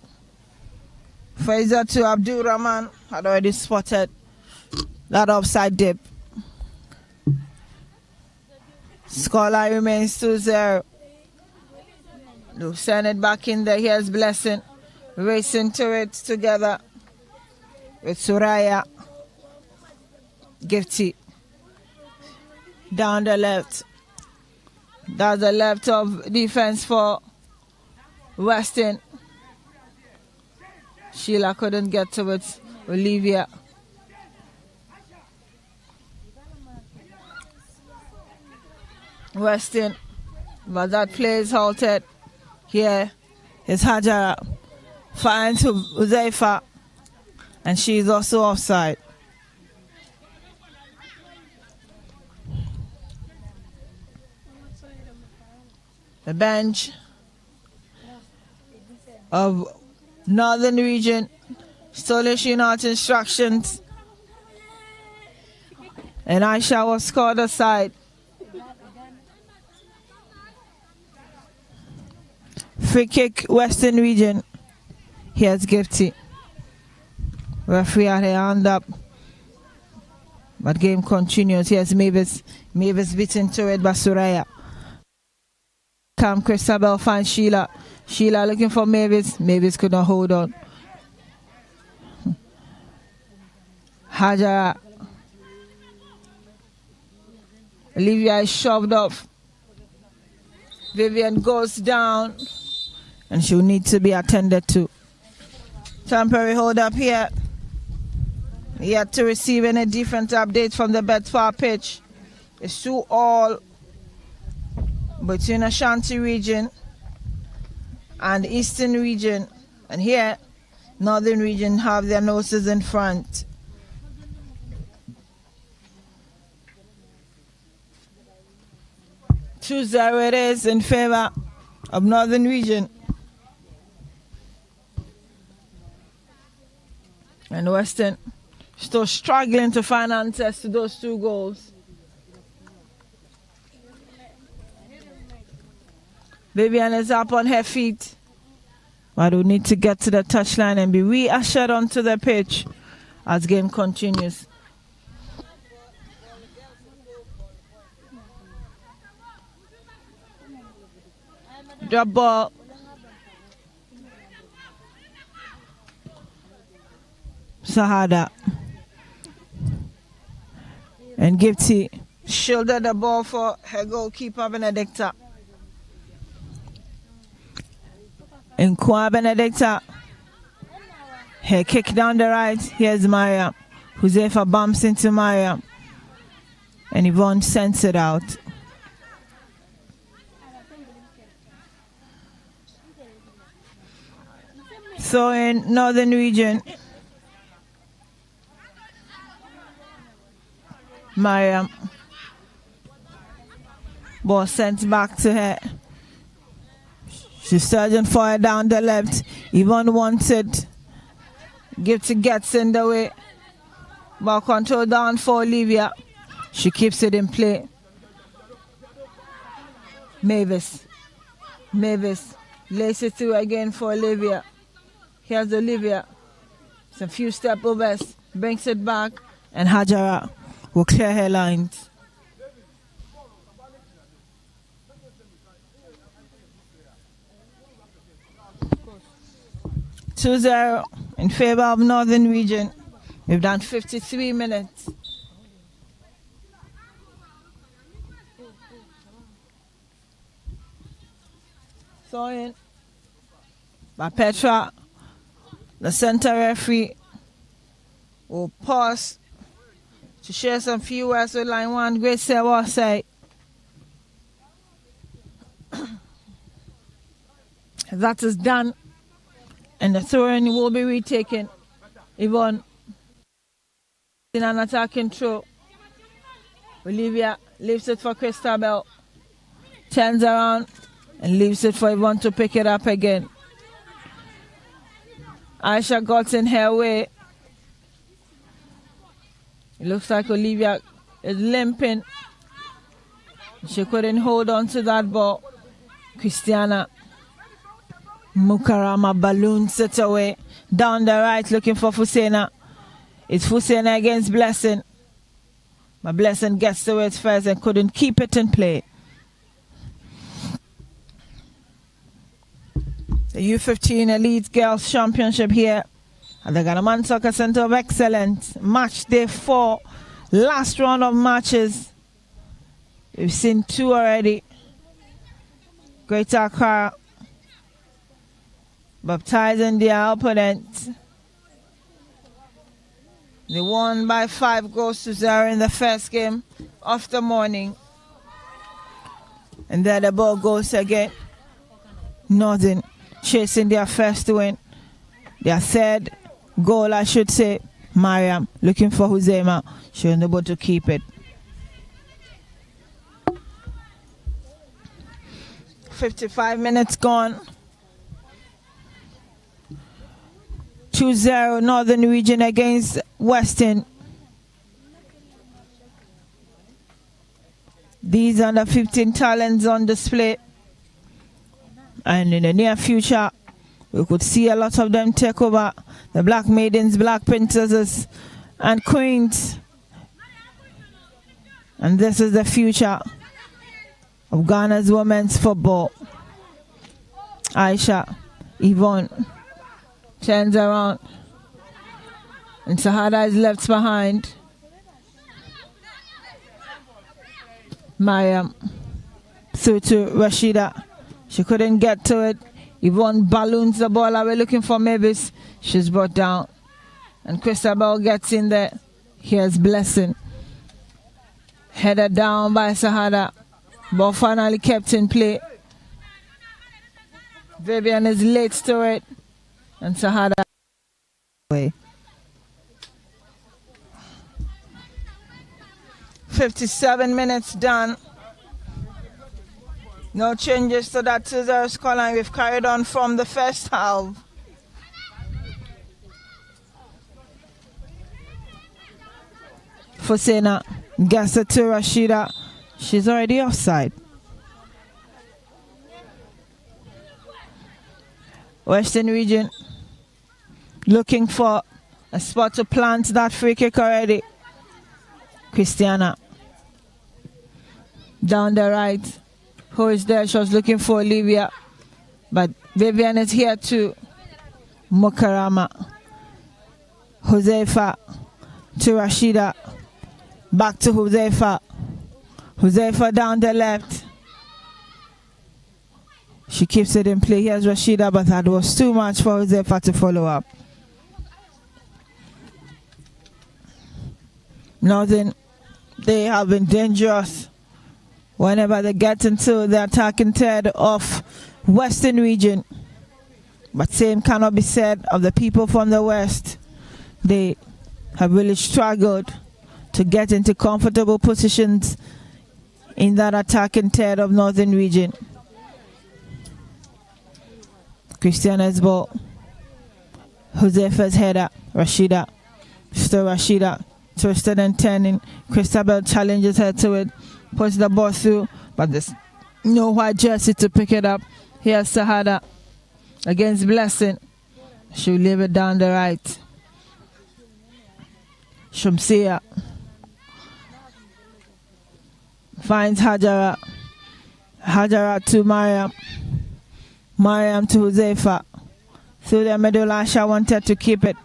Fraser to Abdul Rahman had already spotted that offside dip. Scoreline remains 2-0. They'll send it back in there. Here's Blessing racing to it together with Suraya. Gifty down the left. That's the left of defense for Weston. Sheila couldn't get to it. Olivia. Weston. But that play is halted. Here is Hajara. Finds Uzaifa. And she's also offside. The bench of Northern Region still issuing out instructions. And Aisha was scored aside. Free kick, Western Region. Here's Gifty. Referee had her hand up. But game continues. Here's Mavis. Mavis beaten to it by Suraya. Christabel finds Sheila. Sheila looking for Mavis. Mavis could not hold on. Hajara. Olivia is shoved off. Vivian goes down. And she'll need to be attended to. Temporary hold up here. Yet to receive any different updates from the Bedford pitch. It's 2-2 between Ashanti region and Eastern region. And here, Northern region have their noses in front. Two-0 it is in favor of Northern region. And Western still struggling to find answers to those 2 goals. Vivian is up on her feet. But we need to get to the touchline and be reushered onto the pitch as game continues. Drop ball. Sahada. And Gifty shielded the ball for her goalkeeper Benedicta. And Kwa Benedicta. Her kick down the right. Here's Mariam. Josefa bumps into Mariam. And Yvonne sends it out. So in Northern region, Mariam. Ball sent back to her. She's surging for it down the left. Yvonne wants it. Gifty gets in the way. Ball control down for Olivia. She keeps it in play. Mavis. Mavis lays it through again for Olivia. Here's Olivia. Some few step overs. Brings it back. And Hajara will clear her lines. Two-0 in favor of Northern region. We've done 53 minutes. So in by Petra, the center referee will pause to share some few words with line 1. Great Sewa say. That is done. And the throw-in will be retaken. Yvonne in an attacking throw. Olivia leaves it for Christabel. Turns around and leaves it for Yvonne to pick it up again. Aisha got in her way. It looks like Olivia is limping. She couldn't hold on to that ball. Christiana Mukarama balloons it away. Down the right looking for Fusena. It's Fusena against Blessing. But Blessing gets to it first and couldn't keep it in play. The U-15 Elite Girls Championship here at the Ghanaman Soccer Center of Excellence. Match day 4. Last round of matches. We've seen 2 already. Greater Accra baptizing their opponent. They won by 5 goals to 0 in the first game of the morning. And then the ball goes again. Northern chasing their first win. Their third goal, I should say. Mariam looking for Huzema. She was able to keep it. 55 minutes gone. 2-0 Northern Region against Western. These under 15 talents on display. And in the near future, we could see a lot of them take over the Black Maidens, Black Princesses, and Queens. And this is the future of Ghana's women's football. Aisha, Yvonne, turns around. And Sahada is left behind. Mariam, through to Rashida. She couldn't get to it. Yvonne balloons the ball away looking for Mavis. She's brought down. And Christabel gets in there. Here's Blessing. Headed down by Sahada. Ball finally kept in play. Vivian is late to it. And Sahada away. 57 minutes done. No changes to that 2-0 scoreline. We've carried on from the first half. Fusena gets it to Rashida. She's already offside. Western Region looking for a spot to plant that free kick already. Christiana down the right. Who is there? She was looking for Olivia. But Vivian is here too. Mukarama. Josefa to Rashida. Back to Josefa. Josefa down the left. She keeps it in play. Here's Rashida, but that was too much for Josefa to follow up. Northern, they have been dangerous whenever they get into the attacking third of Western Region. But same cannot be said of the people from the West. They have really struggled to get into comfortable positions in that attacking third of Northern Region. Christiana's ball. Josefa's header. Rashida. Still Rashida. Twisted and turning. Christabel challenges her to it. Puts the ball through. But there's no white jersey to pick it up. Here's Sahada against Blessing. She'll leave it down the right. Shamsia finds Hajara. Hajara to Mariam. Mariam to Josefa. Through the middle, Asha wanted to keep it.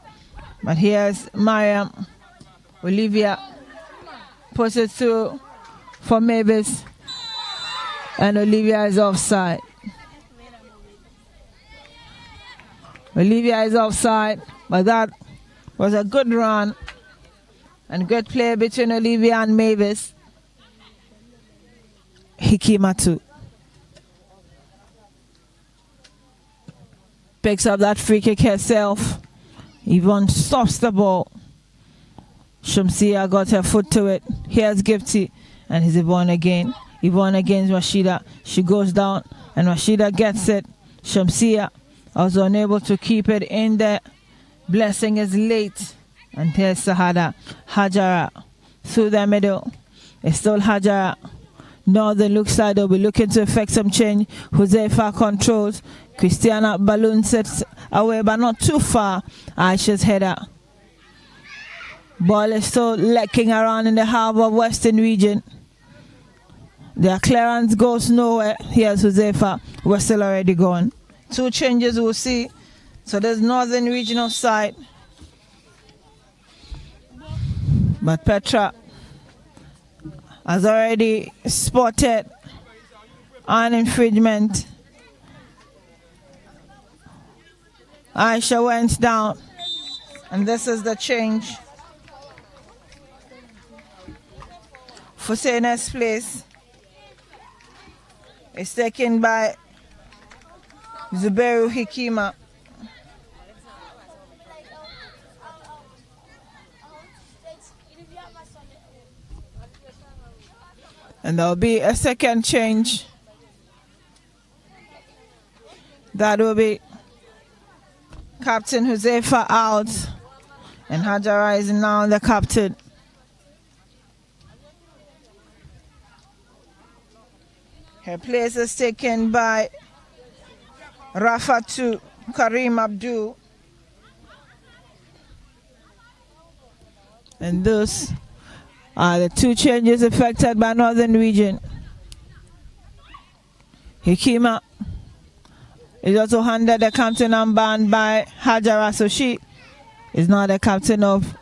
But here's Mariam. Olivia puts it through for Mavis. And Olivia is offside. Olivia is offside. But that was a good run. And good play between Olivia and Mavis. Hikimatu picks up that free kick herself. Yvonne stops the ball. Shamsia got her foot to it. Here's Gifty. And he's Yvonne again. Yvonne against Rashida. She goes down and Rashida gets it. Shamsia was unable to keep it in there. Blessing is late. And here's Sahada. Hajara through the middle. It's still Hajara Northern looks like they'll be looking to effect some change. Josefa controls. Christiana balloon sets away, but not too far. Aisha's header. Ball is still lecking around in the half of Western region. Their clearance goes nowhere. Here's Josefa. We're still already gone. 2 changes we'll see. So there's Northern regional side. But Petra has already spotted an infringement. Aisha went down. And this is the change. For Senes place. It's taken by Zuberu Hikima. And there'll be a second change. That will be Captain Josefa out. And Hajara is now the captain. Her place is taken by Rafatu Karim Abdul. And those are the 2 changes affected by Northern region. Hikima is also handed the captain armband by Hajara, so she is now the captain of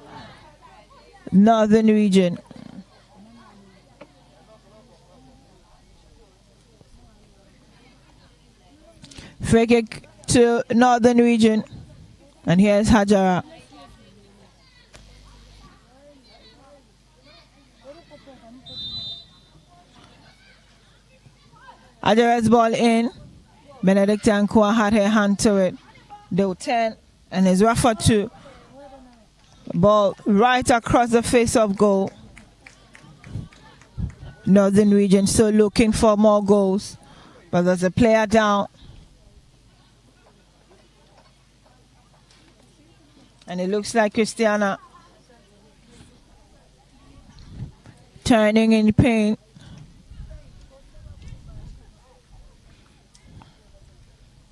Northern region. Free kick to Northern region. And here's Hajara. Hajara's ball in. Benedict Ankwa had her hand to it. They'll turn and is referred to. Ball right across the face of goal. Northern region still looking for more goals. But there's a player down. And it looks like Christiana turning in pain.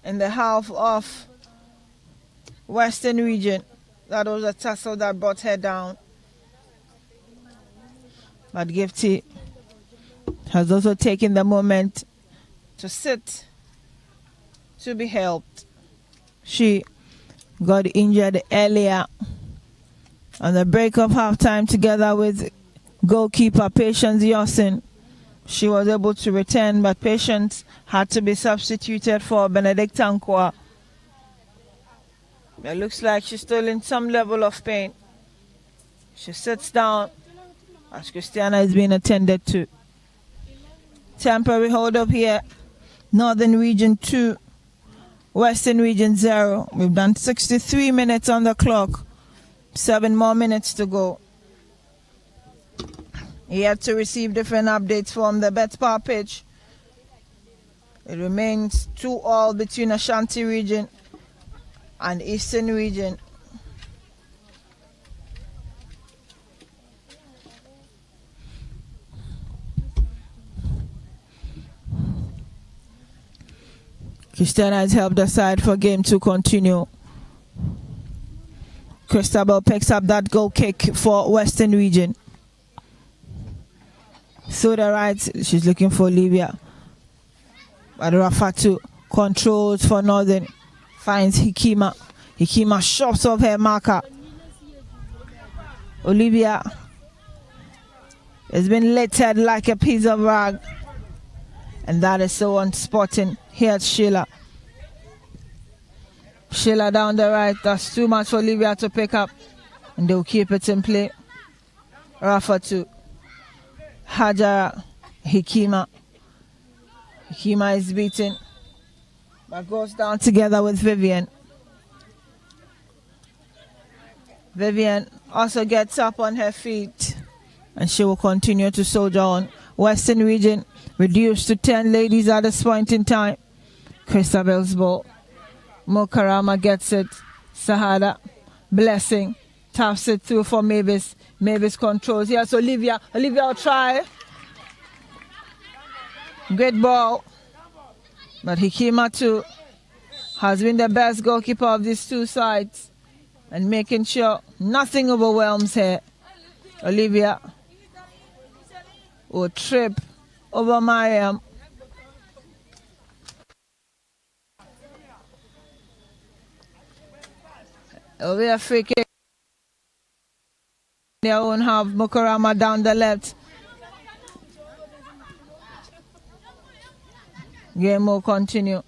In the half of Western region. That was a tussle that brought her down. But Gifty has also taken the moment to sit to be helped. She got injured earlier on the break of halftime together with goalkeeper Patience Yosin. She was able to return, but Patience had to be substituted for Benedict Ankwa. It looks like she's still in some level of pain. She sits down as Christiana is being attended to. Temporary hold up here. Northern region 2. Western region 0. We've done 63 minutes on the clock. 7 more minutes to go. Yet to receive different updates from the Betspar pitch. It remains 2-2 between Ashanti region and Eastern region. Christiana has helped the side for game to continue. Christabel picks up that goal kick for Western region. So the right, she's looking for Olivia. But Rafatu controls for Northern. Finds Hikima. Hikima shoves off her marker. Olivia has been littered like a piece of rag. And that is so unspotting. Here's Sheila. Sheila down the right. That's too much for Olivia to pick up. And they'll keep it in play. Rafatu. Hajara. Hikima. Hikima is beaten. But goes down together with Vivian. Vivian also gets up on her feet. And she will continue to soldier on. Western region reduced to 10 ladies at this point in time. Christabel's ball. Mokarama gets it. Sahada. Blessing. Taps it through for Mavis. Mavis controls. Yes, Olivia. Olivia will try. Great ball. But Hikima too has been the best goalkeeper of these two sides and making sure nothing overwhelms her. Olivia will trip over Mariam. Over a free kick. They won't have Mukarama down the left. Game will continue.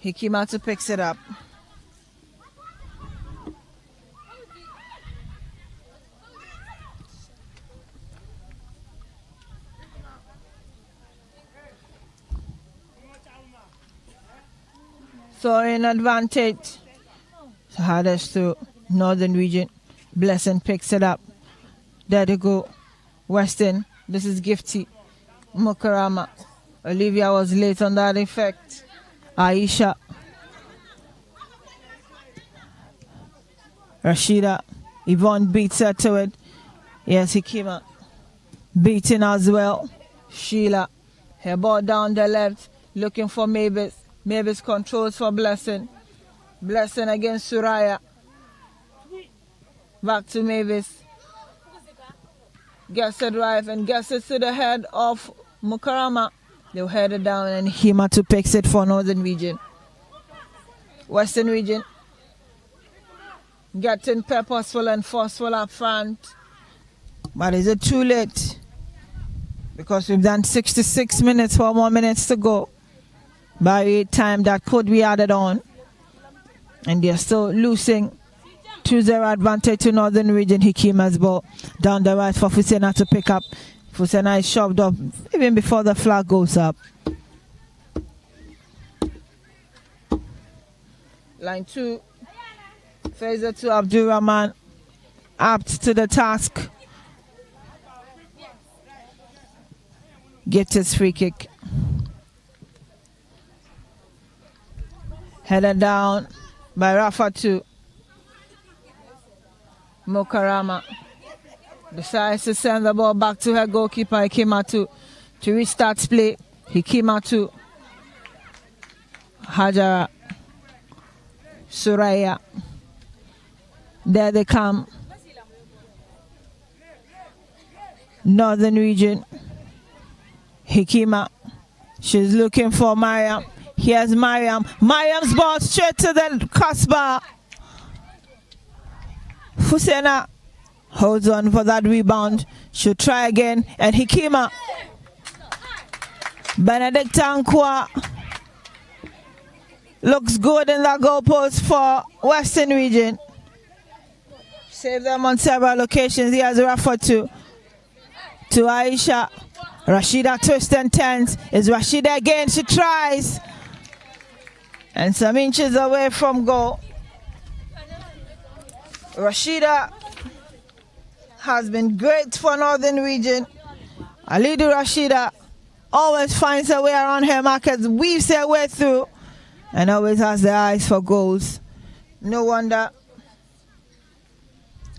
Hikimatu picks it up. So in advantage, hardest to Northern Region. Blessing picks it up. There they go. Western. This is Gifty. Mukarama. Olivia was late on that effect. Aisha. Rashida. Yvonne beats her to it. Yes, Hikima. Beating as well. Sheila. Her ball down the left. Looking for Mavis. Mavis controls for Blessing. Blessing against Suraya. Back to Mavis. Gets it right and gets it to the head of Mukarama. They'll head it down and Himatu picks it for Northern Region. Western Region. Getting purposeful and forceful up front. But is it too late? Because we've done 66 minutes, 4 more minutes to go. By time that could be added on. And they're still losing 2-0 advantage to Northern Region. Hikima's ball down the right for Fusena to pick up. Fusena is shoved up even before the flag goes up. Line 2. Fazer to Abdul Rahman. Apt to the task. Gets his free kick. Headed down by Rafa to Mukarama. Decides to send the ball back to her goalkeeper Hikimatu to restart play. Hikimatu. Hajara. Suraya. There they come. Northern Region. Hikima. She's looking for Mariam. Here's Mariam. Mariam's ball straight to the crossbar. Fusena holds on for that rebound. She'll try again. And Hikima. Benedict Ankwa looks good in that goalpost for Western Region. Save them on several occasions. Here's Rafa to Aisha. Rashida twists and turns. Is Rashida again? She tries. And some inches away from goal. Rashida has been great for Northern Region. Alidu Rashida always finds her way around her markers, weaves her way through, and always has the eyes for goals. No wonder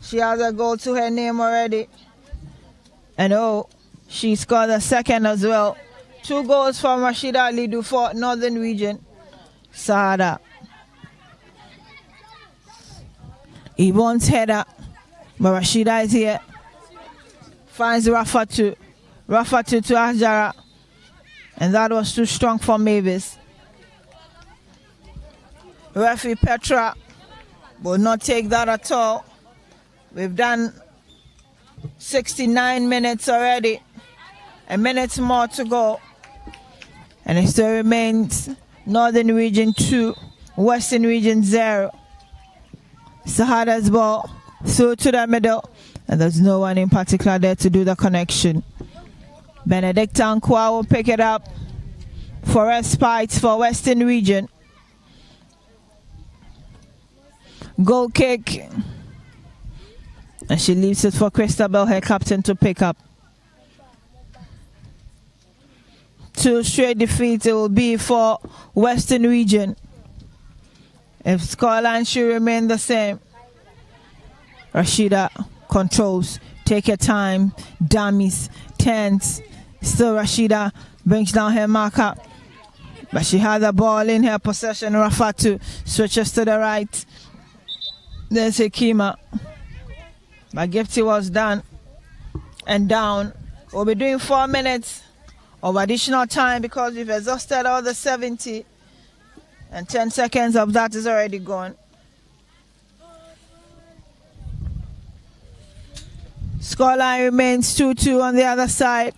she has a goal to her name already. And oh, she scored a second as well. 2 goals from Rashida Alidu for Northern Region. Sada. Yvonne's header. But Rashida is here. Finds Rafa to Ajara. And that was too strong for Mavis. Referee Petra will not take that at all. We've done 69 minutes already. A minute more to go. And it still remains Northern Region 2, Western Region 0. Sahada's ball through to the middle. And there's no one in particular there to do the connection. Benedict Ankwa will pick it up for respite for Western Region. Goal kick. And she leaves it for Christabel, her captain, to pick up. 2 straight defeats it will be for Western Region. If scoreline should remain the same. Rashida controls. Take your time. Dummies. tense. Still Rashida brings down her marker. But she has the ball in her possession. Rafatu switches to the right. There's Hekima. But Gifty was done and down. We'll be doing 4 minutes of additional time because we've exhausted all the 70. And 10 seconds of that is already gone. Scoreline remains 2-2 on the other side,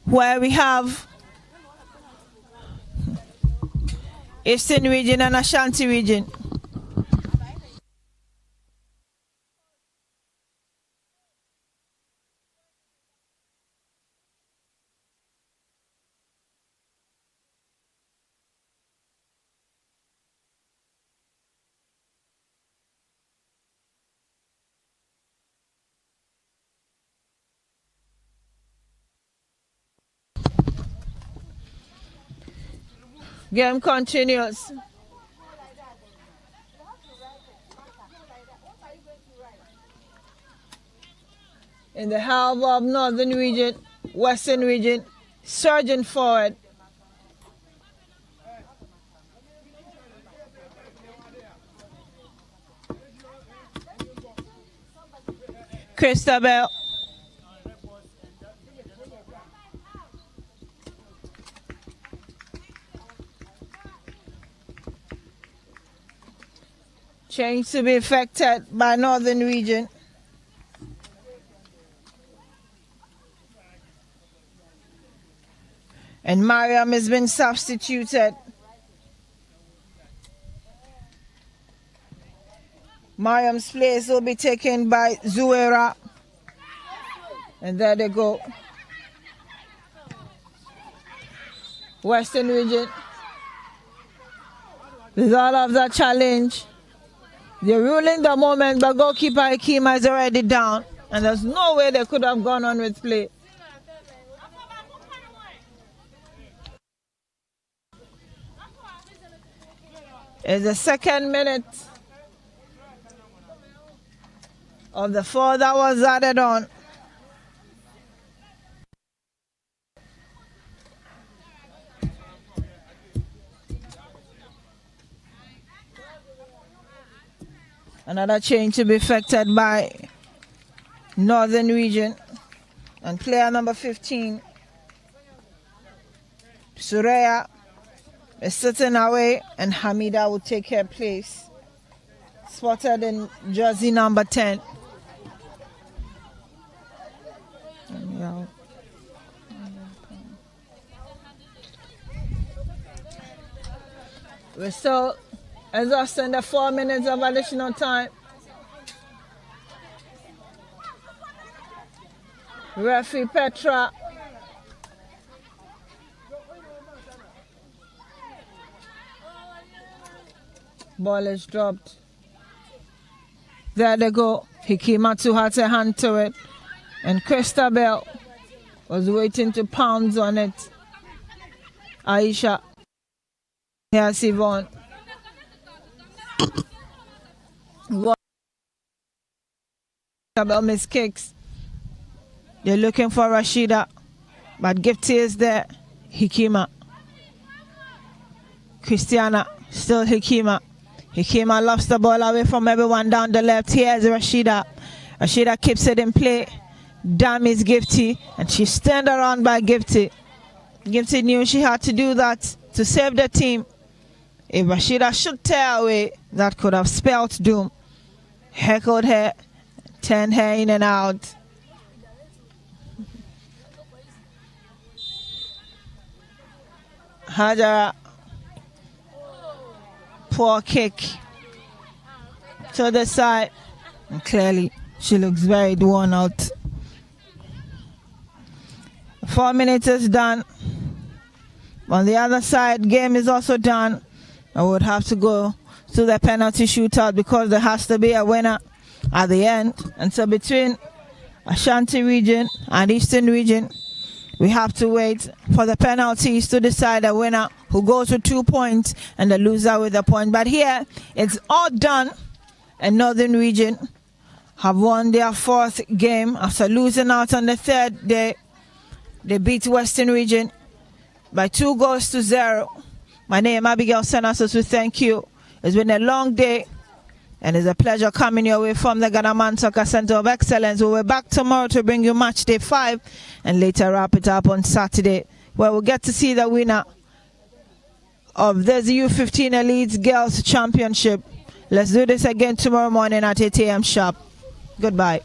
where we have Eastern Region and Ashanti Region. Game continues. In the half of Northern Region, Western Region, surging forward. Christabel. Change to be affected by Northern Region. And Mariam has been substituted. Mariam's place will be taken by Zuera. And there they go. Western Region. With all of that challenge, they're ruling the moment, but goalkeeper Ikima is already down. And there's no way they could have gone on with play. It's the second minute of the 4 that was added on. Another change to be affected by Northern Region. And player number 15, Suraya, is sitting away, and Hamida will take her place. Spotted in jersey number 10. We're still exhausting the 4 minutes of additional time. Referee Petra. Ball is dropped. There they go. Hikimatu had a hand to it. And Christabel was waiting to pounce on it. Aisha. Here's Yvonne. Christabel miss kicks. They're looking for Rashida. But Gifty is there. Hikima. Christiana. Still Hikima. Hikima lofts the ball away from everyone down the left. Here's Rashida. Rashida keeps it in play. Damn is Gifty. And she's turned around by Gifty. Gifty knew she had to do that to save the team. If Rashida should tear away, that could have spelled doom. Heckled her. Turned her in and out. Hajara. Poor kick to the side, and clearly she looks very worn out. 4 minutes is done. On the other side, game is also done. I would have to go to the penalty shootout because there has to be a winner at the end. And so between Ashanti Region and Eastern Region, we have to wait for the penalties to decide a winner who goes with 2 points and the loser with a point. But here, it's all done. And Northern Region have won their 4th game after losing out on the 3rd day They beat Western Region by 2-0. My name is Abigail Senasos. We thank you. It's been a long day, and it's a pleasure coming your way from the Ghana Soccer Center of Excellence. We'll be back tomorrow to bring you match day 5 and later wrap it up on Saturday, where we'll get to see the winner of this U-15 Elite Girls Championship. Let's do this again tomorrow morning at 8 a.m. sharp. Goodbye.